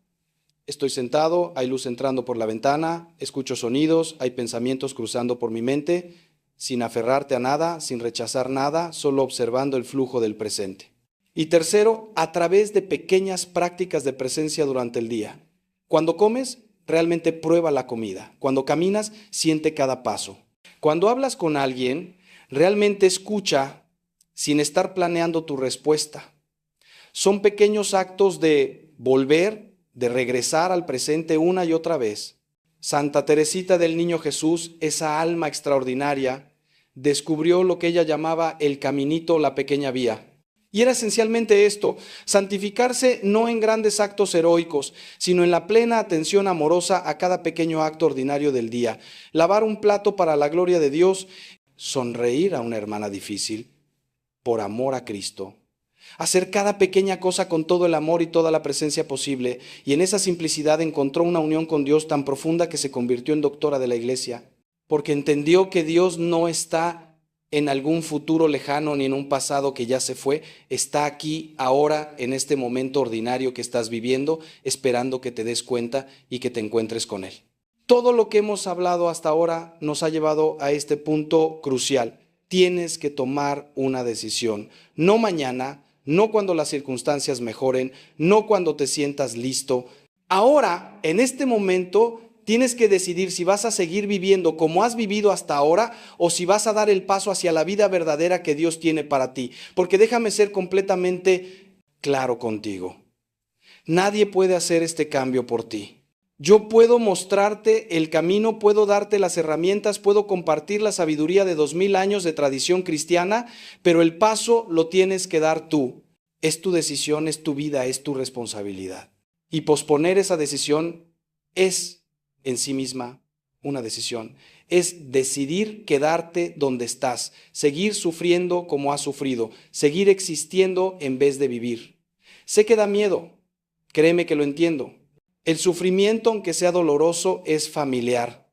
Estoy sentado, hay luz entrando por la ventana, escucho sonidos, hay pensamientos cruzando por mi mente, sin aferrarte a nada, sin rechazar nada, solo observando el flujo del presente. Y tercero, a través de pequeñas prácticas de presencia durante el día. Cuando comes, realmente prueba la comida. Cuando caminas, siente cada paso. Cuando hablas con alguien, Realmente escucha sin estar planeando tu respuesta. Son pequeños actos de volver, de regresar al presente una y otra vez. Santa Teresita del Niño Jesús, esa alma extraordinaria, descubrió lo que ella llamaba el caminito, la pequeña vía. Y era esencialmente esto: santificarse no en grandes actos heroicos, sino en la plena atención amorosa a cada pequeño acto ordinario del día. Lavar un plato para la gloria de Dios, sonreír a una hermana difícil, por amor a Cristo. Hacer cada pequeña cosa con todo el amor y toda la presencia posible, y en esa simplicidad encontró una unión con Dios tan profunda que se convirtió en doctora de la Iglesia, porque entendió que Dios no está en algún futuro lejano ni en un pasado que ya se fue, está aquí, ahora, en este momento ordinario que estás viviendo, esperando que te des cuenta y que te encuentres con Él. Todo lo que hemos hablado hasta ahora nos ha llevado a este punto crucial. Tienes que tomar una decisión, no mañana, no cuando las circunstancias mejoren, no cuando te sientas listo. Ahora, en este momento, tienes que decidir si vas a seguir viviendo como has vivido hasta ahora o si vas a dar el paso hacia la vida verdadera que Dios tiene para ti. Porque déjame ser completamente claro contigo. Nadie puede hacer este cambio por ti. Yo puedo mostrarte el camino, puedo darte las herramientas, puedo compartir la sabiduría de 2000 años de tradición cristiana, pero el paso lo tienes que dar tú. Es tu decisión, es tu vida, es tu responsabilidad. Y posponer esa decisión es en sí misma una decisión. Es decidir quedarte donde estás, seguir sufriendo como has sufrido, seguir existiendo en vez de vivir. Sé que da miedo, créeme que lo entiendo. El sufrimiento, aunque sea doloroso, es familiar.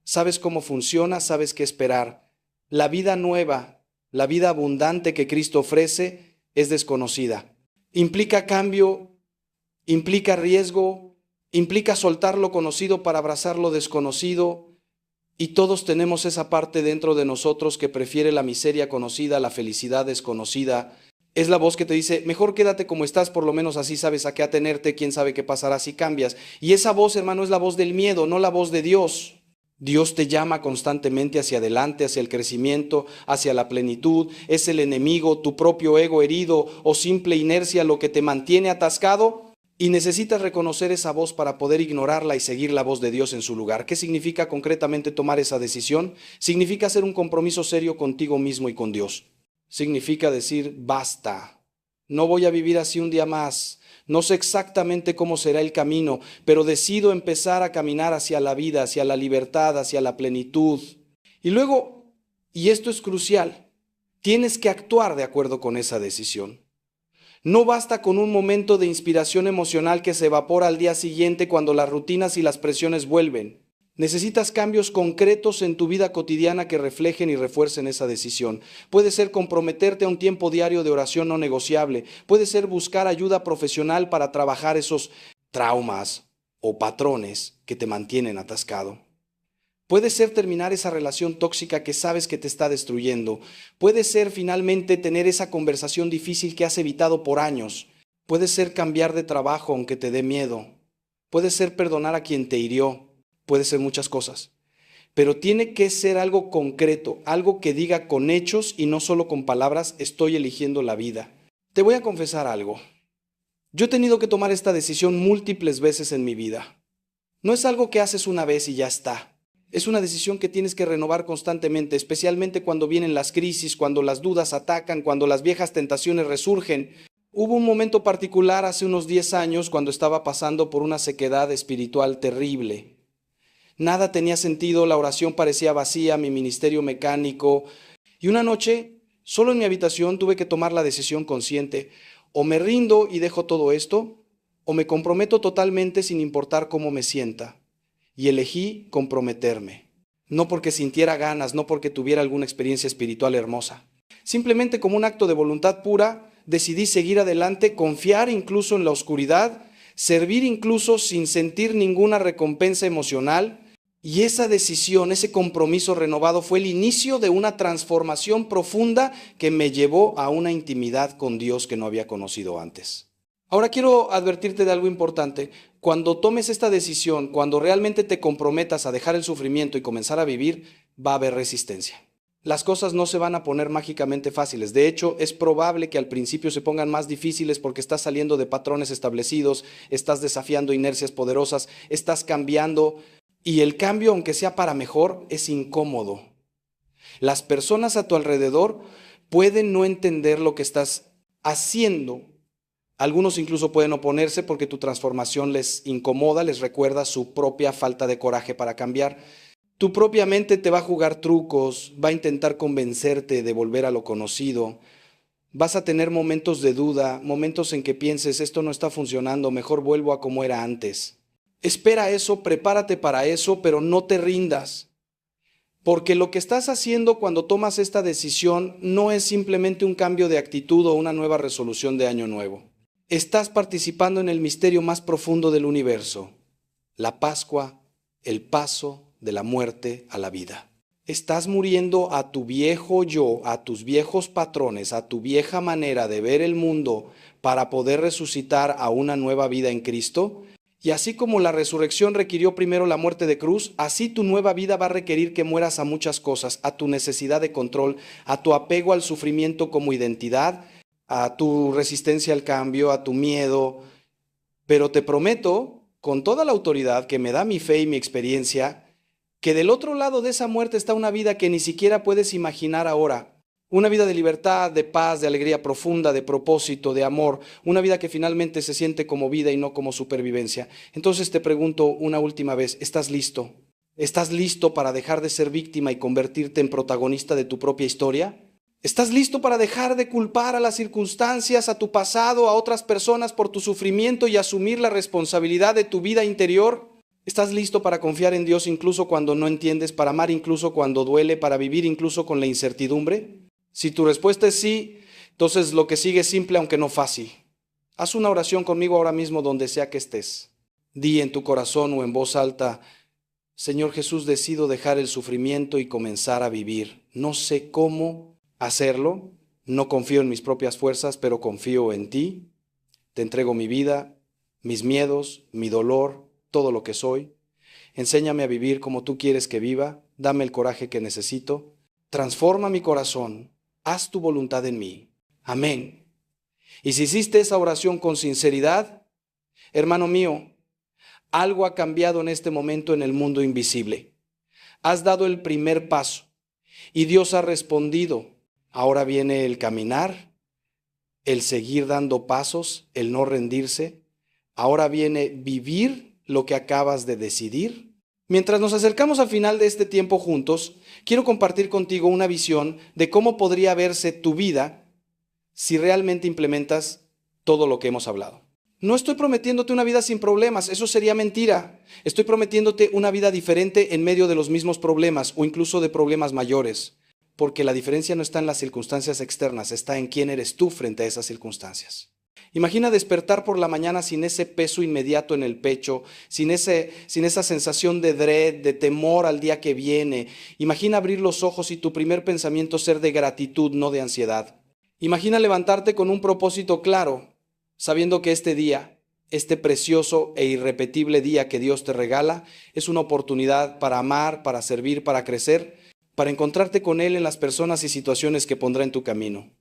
Sabes cómo funciona, sabes qué esperar. La vida nueva, la vida abundante que Cristo ofrece es desconocida. Implica cambio, implica riesgo, implica soltar lo conocido para abrazar lo desconocido. Y todos tenemos esa parte dentro de nosotros que prefiere la miseria conocida a la felicidad desconocida. Es la voz que te dice, mejor quédate como estás, por lo menos así sabes a qué atenerte, quién sabe qué pasará si cambias. Y esa voz, hermano, es la voz del miedo, no la voz de Dios. Dios te llama constantemente hacia adelante, hacia el crecimiento, hacia la plenitud. Es el enemigo, tu propio ego herido o simple inercia lo que te mantiene atascado. Y necesitas reconocer esa voz para poder ignorarla y seguir la voz de Dios en su lugar. ¿Qué significa concretamente tomar esa decisión? Significa hacer un compromiso serio contigo mismo y con Dios. Significa decir, basta, no voy a vivir así un día más. No sé exactamente cómo será el camino, pero decido empezar a caminar hacia la vida, hacia la libertad, hacia la plenitud. Y luego, y esto es crucial, tienes que actuar de acuerdo con esa decisión. No basta con un momento de inspiración emocional que se evapora al día siguiente cuando las rutinas y las presiones vuelven. Necesitas cambios concretos en tu vida cotidiana que reflejen y refuercen esa decisión. Puede ser comprometerte a un tiempo diario de oración no negociable. Puede ser buscar ayuda profesional para trabajar esos traumas o patrones que te mantienen atascado. Puede ser terminar esa relación tóxica que sabes que te está destruyendo. Puede ser finalmente tener esa conversación difícil que has evitado por años. Puede ser cambiar de trabajo aunque te dé miedo. Puede ser perdonar a quien te hirió. Puede ser muchas cosas. Pero tiene que ser algo concreto, algo que diga con hechos y no solo con palabras, estoy eligiendo la vida. Te voy a confesar algo. Yo he tenido que tomar esta decisión múltiples veces en mi vida. No es algo que haces una vez y ya está. Es una decisión que tienes que renovar constantemente, especialmente cuando vienen las crisis, cuando las dudas atacan, cuando las viejas tentaciones resurgen. Hubo un momento particular hace unos 10 años cuando estaba pasando por una sequedad espiritual terrible. Nada tenía sentido, la oración parecía vacía, mi ministerio mecánico. Y una noche, solo en mi habitación, tuve que tomar la decisión consciente. O me rindo y dejo todo esto, o me comprometo totalmente sin importar cómo me sienta. Y elegí comprometerme. No porque sintiera ganas, no porque tuviera alguna experiencia espiritual hermosa. Simplemente como un acto de voluntad pura, decidí seguir adelante, confiar incluso en la oscuridad, servir incluso sin sentir ninguna recompensa emocional. Y esa decisión, ese compromiso renovado fue el inicio de una transformación profunda que me llevó a una intimidad con Dios que no había conocido antes. Ahora quiero advertirte de algo importante. Cuando tomes esta decisión, cuando realmente te comprometas a dejar el sufrimiento y comenzar a vivir, va a haber resistencia. Las cosas no se van a poner mágicamente fáciles. De hecho, es probable que al principio se pongan más difíciles porque estás saliendo de patrones establecidos, estás desafiando inercias poderosas, estás cambiando y el cambio, aunque sea para mejor, es incómodo. Las personas a tu alrededor pueden no entender lo que estás haciendo. Algunos incluso pueden oponerse porque tu transformación les incomoda, les recuerda su propia falta de coraje para cambiar. Tu propia mente te va a jugar trucos, va a intentar convencerte de volver a lo conocido. Vas a tener momentos de duda, momentos en que pienses, esto no está funcionando, mejor vuelvo a como era antes. Espera eso, prepárate para eso, pero no te rindas. Porque lo que estás haciendo cuando tomas esta decisión no es simplemente un cambio de actitud o una nueva resolución de año nuevo. Estás participando en el misterio más profundo del universo, la Pascua, el paso de la muerte a la vida. Estás muriendo a tu viejo yo, a tus viejos patrones, a tu vieja manera de ver el mundo para poder resucitar a una nueva vida en Cristo. Y así como la resurrección requirió primero la muerte de cruz, así tu nueva vida va a requerir que mueras a muchas cosas, a tu necesidad de control, a tu apego al sufrimiento como identidad, a tu resistencia al cambio, a tu miedo. Pero te prometo, con toda la autoridad que me da mi fe y mi experiencia, que del otro lado de esa muerte está una vida que ni siquiera puedes imaginar ahora. Una vida de libertad, de paz, de alegría profunda, de propósito, de amor. Una vida que finalmente se siente como vida y no como supervivencia. Entonces te pregunto una última vez, ¿estás listo? ¿Estás listo para dejar de ser víctima y convertirte en protagonista de tu propia historia? ¿Estás listo para dejar de culpar a las circunstancias, a tu pasado, a otras personas por tu sufrimiento y asumir la responsabilidad de tu vida interior? ¿Estás listo para confiar en Dios incluso cuando no entiendes, para amar incluso cuando duele, para vivir incluso con la incertidumbre? Si tu respuesta es sí, entonces lo que sigue es simple aunque no fácil. Haz una oración conmigo ahora mismo donde sea que estés. Di en tu corazón o en voz alta, Señor Jesús, decido dejar el sufrimiento y comenzar a vivir. No sé cómo hacerlo, no confío en mis propias fuerzas, pero confío en ti. Te entrego mi vida, mis miedos, mi dolor, todo lo que soy. Enséñame a vivir como tú quieres que viva, dame el coraje que necesito. Transforma mi corazón. Haz tu voluntad en mí. Amén. Y si hiciste esa oración con sinceridad, hermano mío, algo ha cambiado en este momento en el mundo invisible. Has dado el primer paso y Dios ha respondido. Ahora viene el caminar, el seguir dando pasos, el no rendirse. Ahora viene vivir lo que acabas de decidir. Mientras nos acercamos al final de este tiempo juntos, quiero compartir contigo una visión de cómo podría verse tu vida si realmente implementas todo lo que hemos hablado. No estoy prometiéndote una vida sin problemas, eso sería mentira. Estoy prometiéndote una vida diferente en medio de los mismos problemas o incluso de problemas mayores, porque la diferencia no está en las circunstancias externas, está en quién eres tú frente a esas circunstancias. Imagina despertar por la mañana sin ese peso inmediato en el pecho, sin esa sensación de dread, de temor al día que viene. Imagina abrir los ojos y tu primer pensamiento ser de gratitud, no de ansiedad. Imagina levantarte con un propósito claro, sabiendo que este día, este precioso e irrepetible día que Dios te regala, es una oportunidad para amar, para servir, para crecer, para encontrarte con Él en las personas y situaciones que pondrá en tu camino.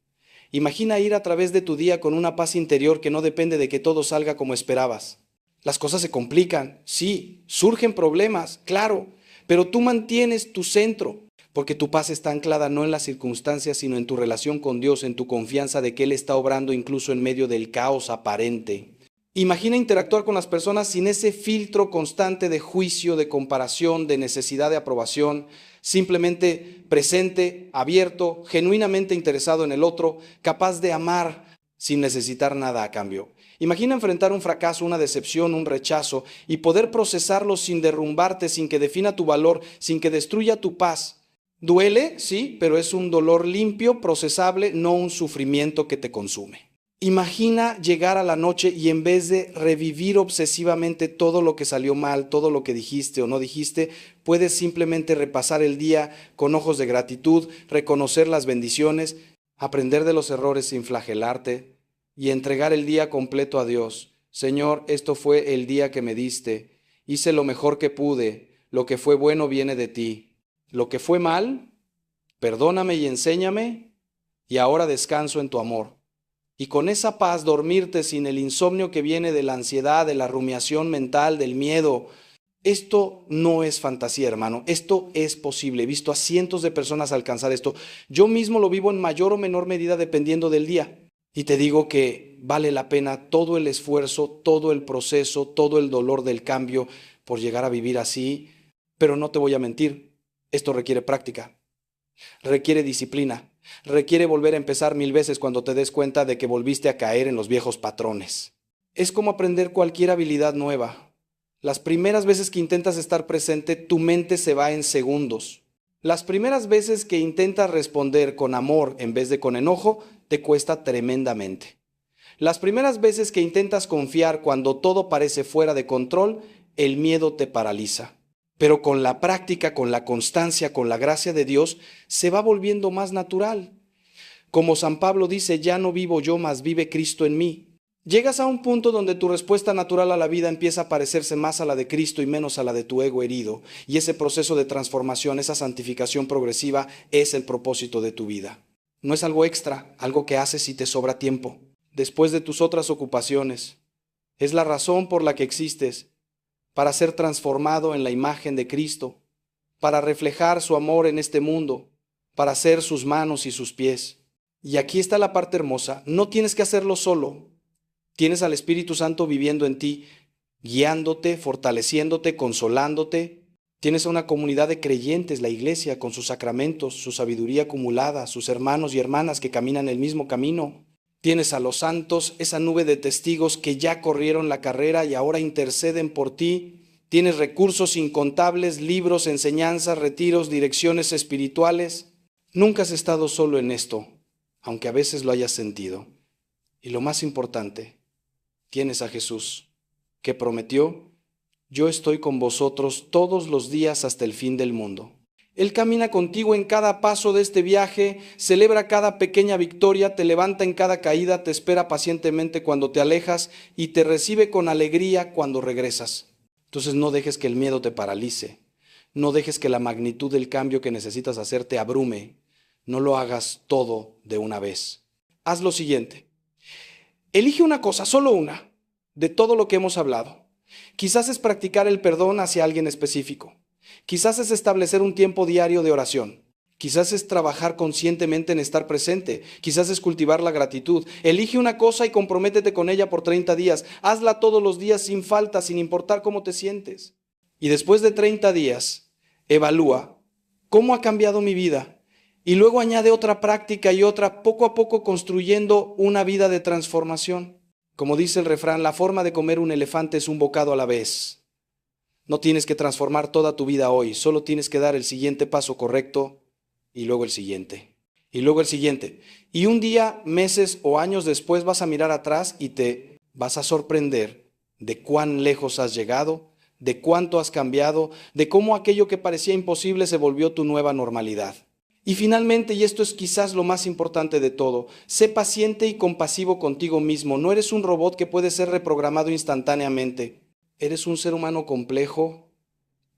Imagina ir a través de tu día con una paz interior que no depende de que todo salga como esperabas. Las cosas se complican, sí, surgen problemas, claro, pero tú mantienes tu centro, porque tu paz está anclada no en las circunstancias, sino en tu relación con Dios, en tu confianza de que Él está obrando incluso en medio del caos aparente. Imagina interactuar con las personas sin ese filtro constante de juicio, de comparación, de necesidad de aprobación, simplemente presente, abierto, genuinamente interesado en el otro, capaz de amar sin necesitar nada a cambio. Imagina enfrentar un fracaso, una decepción, un rechazo y poder procesarlo sin derrumbarte, sin que defina tu valor, sin que destruya tu paz. Duele, sí, pero es un dolor limpio, procesable, no un sufrimiento que te consume. Imagina llegar a la noche y en vez de revivir obsesivamente todo lo que salió mal, todo lo que dijiste o no dijiste, puedes simplemente repasar el día con ojos de gratitud, reconocer las bendiciones, aprender de los errores sin flagelarte y entregar el día completo a Dios. Señor, esto fue el día que me diste, hice lo mejor que pude, lo que fue bueno viene de ti. Lo que fue mal, perdóname y enséñame, y ahora descanso en tu amor. Y con esa paz dormirte sin el insomnio que viene de la ansiedad, de la rumiación mental, del miedo. Esto no es fantasía, hermano. Esto es posible. He visto a cientos de personas alcanzar esto. Yo mismo lo vivo en mayor o menor medida dependiendo del día. Y te digo que vale la pena todo el esfuerzo, todo el proceso, todo el dolor del cambio por llegar a vivir así. Pero no te voy a mentir, esto requiere práctica, requiere disciplina, requiere volver a empezar 1000 veces cuando te des cuenta de que volviste a caer en los viejos patrones. Es como aprender cualquier habilidad nueva. Las primeras veces que intentas estar presente, tu mente se va en segundos. Las primeras veces que intentas responder con amor en vez de con enojo, te cuesta tremendamente. Las primeras veces que intentas confiar cuando todo parece fuera de control, el miedo te paraliza. Pero con la práctica, con la constancia, con la gracia de Dios, se va volviendo más natural. Como San Pablo dice, ya no vivo yo, mas vive Cristo en mí. Llegas a un punto donde tu respuesta natural a la vida empieza a parecerse más a la de Cristo y menos a la de tu ego herido. Y ese proceso de transformación, esa santificación progresiva, es el propósito de tu vida. No es algo extra, algo que haces si te sobra tiempo, después de tus otras ocupaciones. Es la razón por la que existes, para ser transformado en la imagen de Cristo, para reflejar su amor en este mundo, para ser sus manos y sus pies. Y aquí está la parte hermosa, no tienes que hacerlo solo. Tienes al Espíritu Santo viviendo en ti, guiándote, fortaleciéndote, consolándote. Tienes a una comunidad de creyentes, la iglesia, con sus sacramentos, su sabiduría acumulada, sus hermanos y hermanas que caminan el mismo camino. Tienes a los santos, esa nube de testigos que ya corrieron la carrera y ahora interceden por ti. Tienes recursos incontables, libros, enseñanzas, retiros, direcciones espirituales. Nunca has estado solo en esto, aunque a veces lo hayas sentido. Y lo más importante, tienes a Jesús, que prometió, yo estoy con vosotros todos los días hasta el fin del mundo. Él camina contigo en cada paso de este viaje, celebra cada pequeña victoria, te levanta en cada caída, te espera pacientemente cuando te alejas y te recibe con alegría cuando regresas. Entonces no dejes que el miedo te paralice, no dejes que la magnitud del cambio que necesitas hacer te abrume, no lo hagas todo de una vez. Haz lo siguiente. Elige una cosa, solo una, de todo lo que hemos hablado. Quizás es practicar el perdón hacia alguien específico. Quizás es establecer un tiempo diario de oración. Quizás es trabajar conscientemente en estar presente. Quizás es cultivar la gratitud. Elige una cosa y comprométete con ella por 30 días. Hazla todos los días sin falta, sin importar cómo te sientes. Y después de 30 días, evalúa cómo ha cambiado mi vida. Y luego añade otra práctica y otra, poco a poco construyendo una vida de transformación. Como dice el refrán, la forma de comer un elefante es un bocado a la vez. No tienes que transformar toda tu vida hoy, solo tienes que dar el siguiente paso correcto y luego el siguiente. Y luego el siguiente. Y un día, meses o años después vas a mirar atrás y te vas a sorprender de cuán lejos has llegado, de cuánto has cambiado, de cómo aquello que parecía imposible se volvió tu nueva normalidad. Y finalmente, y esto es quizás lo más importante de todo, sé paciente y compasivo contigo mismo. No eres un robot que puede ser reprogramado instantáneamente. Eres un ser humano complejo,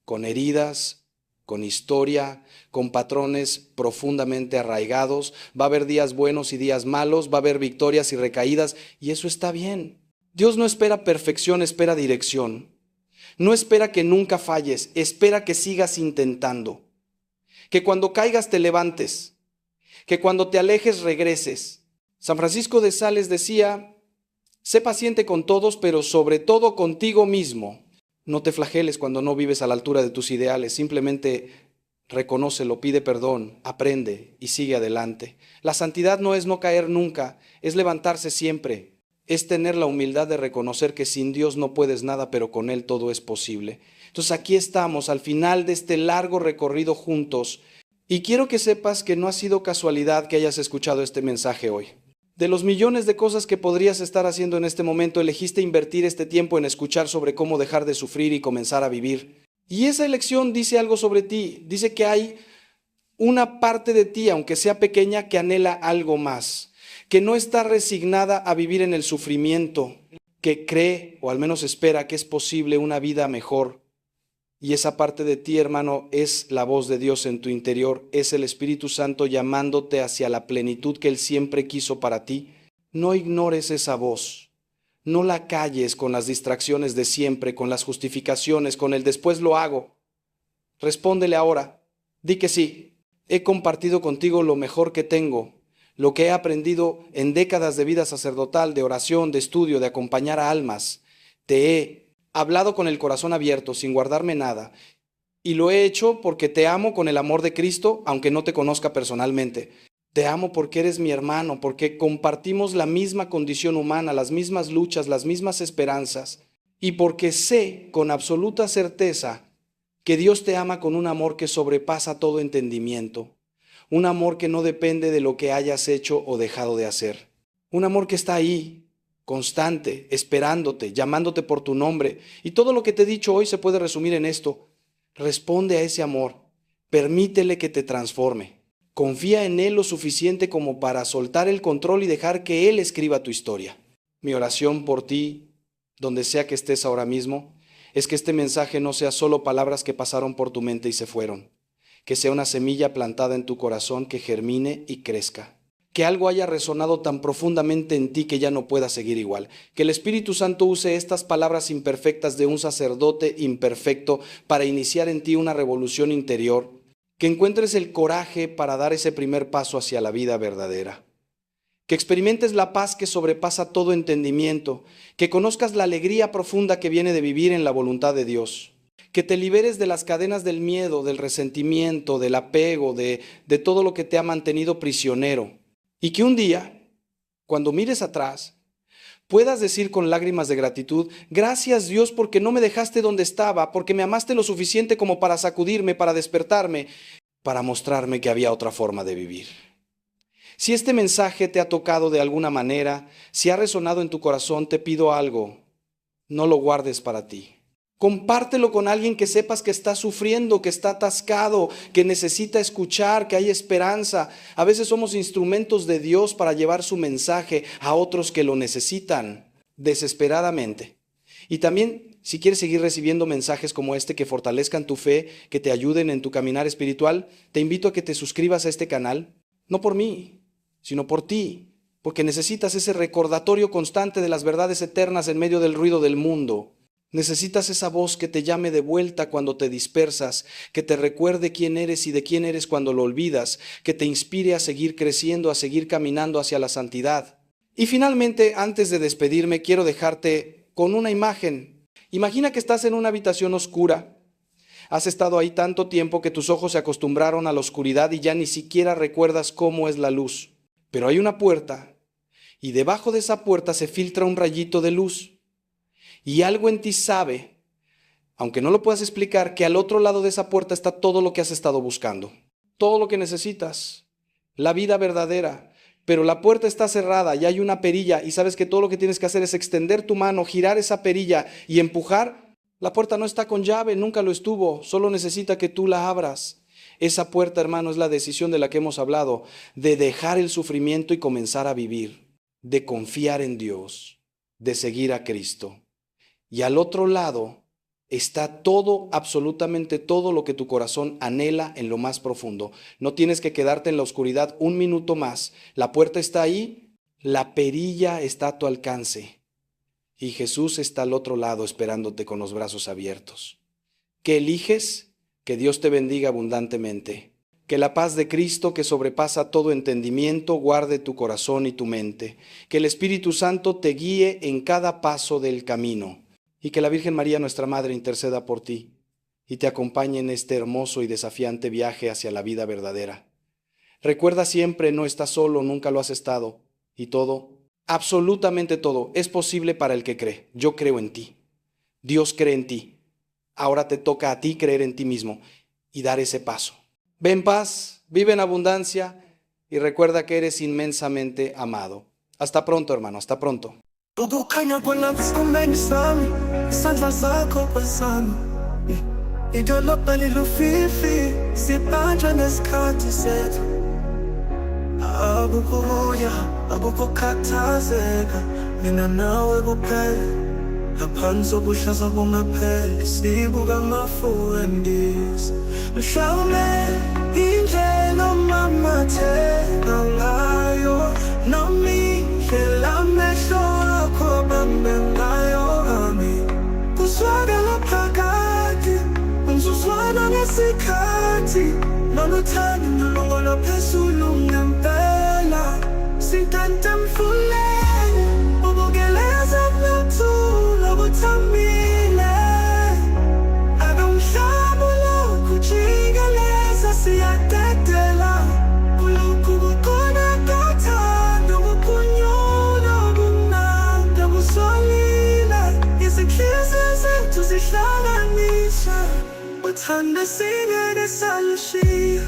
con heridas, con historia, con patrones profundamente arraigados. Va a haber días buenos y días malos, va a haber victorias y recaídas, y eso está bien. Dios no espera perfección, espera dirección. No espera que nunca falles, espera que sigas intentando. Que cuando caigas te levantes, que cuando te alejes regreses. San Francisco de Sales decía, sé paciente con todos, pero sobre todo contigo mismo. No te flageles cuando no vives a la altura de tus ideales, simplemente reconócelo, pide perdón, aprende y sigue adelante. La santidad no es no caer nunca, es levantarse siempre, es tener la humildad de reconocer que sin Dios no puedes nada, pero con Él todo es posible. Entonces aquí estamos al final de este largo recorrido juntos y quiero que sepas que no ha sido casualidad que hayas escuchado este mensaje hoy. De los millones de cosas que podrías estar haciendo en este momento, elegiste invertir este tiempo en escuchar sobre cómo dejar de sufrir y comenzar a vivir. Y esa elección dice algo sobre ti, dice que hay una parte de ti, aunque sea pequeña, que anhela algo más, que no está resignada a vivir en el sufrimiento, que cree, o al menos espera, que es posible una vida mejor. Y esa parte de ti, hermano, es la voz de Dios en tu interior, es el Espíritu Santo llamándote hacia la plenitud que Él siempre quiso para ti. No ignores esa voz, no la calles con las distracciones de siempre, con las justificaciones, con el después lo hago. Respóndele ahora, di que sí, he compartido contigo lo mejor que tengo, lo que he aprendido en décadas de vida sacerdotal, de oración, de estudio, de acompañar a almas. Te he hablado con el corazón abierto, sin guardarme nada, y lo he hecho porque te amo con el amor de Cristo, aunque no te conozca personalmente. Te amo porque eres mi hermano, porque compartimos la misma condición humana, las mismas luchas, las mismas esperanzas, y porque sé con absoluta certeza que Dios te ama con un amor que sobrepasa todo entendimiento, un amor que no depende de lo que hayas hecho o dejado de hacer, un amor que está ahí, constante, esperándote, llamándote por tu nombre. Y todo lo que te he dicho hoy se puede resumir en esto. Responde a ese amor, permítele que te transforme. Confía en Él lo suficiente como para soltar el control y dejar que Él escriba tu historia. Mi oración por ti, donde sea que estés ahora mismo, es que este mensaje no sea solo palabras que pasaron por tu mente y se fueron, que sea una semilla plantada en tu corazón que germine y crezca. Que algo haya resonado tan profundamente en ti que ya no pueda seguir igual. Que el Espíritu Santo use estas palabras imperfectas de un sacerdote imperfecto para iniciar en ti una revolución interior. Que encuentres el coraje para dar ese primer paso hacia la vida verdadera. Que experimentes la paz que sobrepasa todo entendimiento. Que conozcas la alegría profunda que viene de vivir en la voluntad de Dios. Que te liberes de las cadenas del miedo, del resentimiento, del apego, de todo lo que te ha mantenido prisionero. Y que un día, cuando mires atrás, puedas decir con lágrimas de gratitud: gracias Dios porque no me dejaste donde estaba, porque me amaste lo suficiente como para sacudirme, para despertarme, para mostrarme que había otra forma de vivir. Si este mensaje te ha tocado de alguna manera, si ha resonado en tu corazón, te pido algo: no lo guardes para ti. Compártelo con alguien que sepas que está sufriendo, que está atascado, que necesita escuchar, que hay esperanza. A veces somos instrumentos de Dios para llevar su mensaje a otros que lo necesitan desesperadamente. Y también, si quieres seguir recibiendo mensajes como este que fortalezcan tu fe, que te ayuden en tu caminar espiritual, te invito a que te suscribas a este canal, no por mí, sino por ti, porque necesitas ese recordatorio constante de las verdades eternas en medio del ruido del mundo. Necesitas esa voz que te llame de vuelta cuando te dispersas, que te recuerde quién eres y de quién eres cuando lo olvidas, que te inspire a seguir creciendo, a seguir caminando hacia la santidad. Y finalmente, antes de despedirme, quiero dejarte con una imagen. Imagina que estás en una habitación oscura. Has estado ahí tanto tiempo que tus ojos se acostumbraron a la oscuridad y ya ni siquiera recuerdas cómo es la luz. Pero hay una puerta y debajo de esa puerta se filtra un rayito de luz. Y algo en ti sabe, aunque no lo puedas explicar, que al otro lado de esa puerta está todo lo que has estado buscando. Todo lo que necesitas. La vida verdadera. Pero la puerta está cerrada y hay una perilla y sabes que todo lo que tienes que hacer es extender tu mano, girar esa perilla y empujar. La puerta no está con llave, nunca lo estuvo, solo necesita que tú la abras. Esa puerta, hermano, es la decisión de la que hemos hablado, de dejar el sufrimiento y comenzar a vivir, de confiar en Dios, de seguir a Cristo. Y al otro lado está todo, absolutamente todo lo que tu corazón anhela en lo más profundo. No tienes que quedarte en la oscuridad un minuto más. La puerta está ahí, la perilla está a tu alcance. Y Jesús está al otro lado esperándote con los brazos abiertos. ¿Qué eliges? Que Dios te bendiga abundantemente. Que la paz de Cristo, que sobrepasa todo entendimiento, guarde tu corazón y tu mente. Que el Espíritu Santo te guíe en cada paso del camino. Y que la Virgen María, nuestra Madre, interceda por ti y te acompañe en este hermoso y desafiante viaje hacia la vida verdadera. Recuerda siempre, no estás solo, nunca lo has estado. Y todo, absolutamente todo, es posible para el que cree. Yo creo en ti. Dios cree en ti. Ahora te toca a ti creer en ti mismo y dar ese paso. Ve en paz, vive en abundancia y recuerda que eres inmensamente amado. Hasta pronto, hermano, hasta pronto. Bubukanya kwenye sami Sandla zako pasami Idolapa lilufifi Sipanja nesikhathi sethu Abubuya, abubukhathazeka Mina nawe kuphela ngaphansi kobuhlaza bungapheli sibuka amafuendisi. Mhlawumbe indlela omamatheka ngayo, noma indlela amehlo akho abambe ngayo, kuzwakala phakathi umzuzwana ngesikhathi, noluthando nolungolo phezulu ngempela. Sintanta emfuleni ubukeleza nothula buthambile, akumhlaba lokhu jikeleza siyadedela, kulokhu kukhona kothando kuphunyula ubumnandi busolile, izinhliziyo zethu zihlanganisha, uthando singeke salushiya.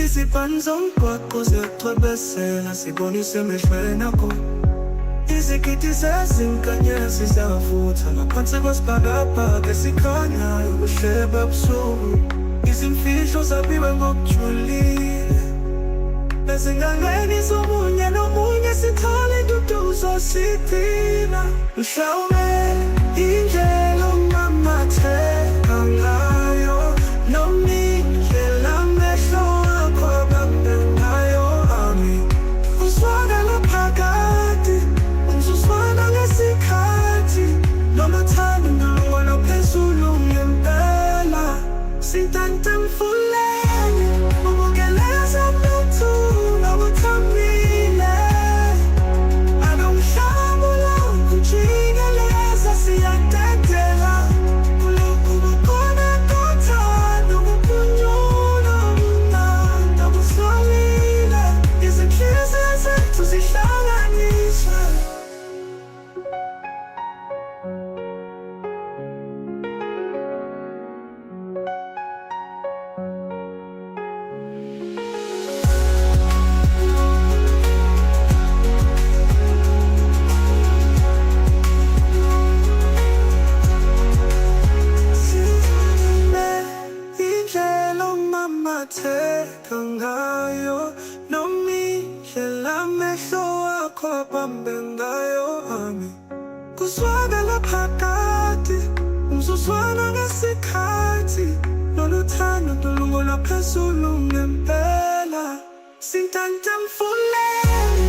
Izibani zomgwaqo ziyacwebesela sibonise emehlweni akho, izigidi zezinkanyezi ziyavutha ngaphansi kwesibhakabhaka esikhanyayo ubuhle bebusuku. Izimfihlo zabiwe ngokujulile, ezingangeni zomunye nomunye sithole induduzo sithina. Mhlawumbe indlela omamatheka ngayo, noma indlela amehlo akho abambe ngayo, kuzwakala phakathi umzuzwana ngesikhathi, noluthando nolungolo phezulu ngempela. Sintanta emfuleni ubukeleza nothula buthambile, akumhlaba lokhu jikeleza siyadedela, kulokhu kukhona kothando kuphunyula ubumnandi busolile, izinhliziyo zethu zihlanganisha. Indlela omamatheka ngayo, noma indlela amehlo akho abambe ngayo, kuzwakala phakathi umzuzwana ngesikhathi, noluthando nolungolo phezulu ngempela. Sintanta emfuleni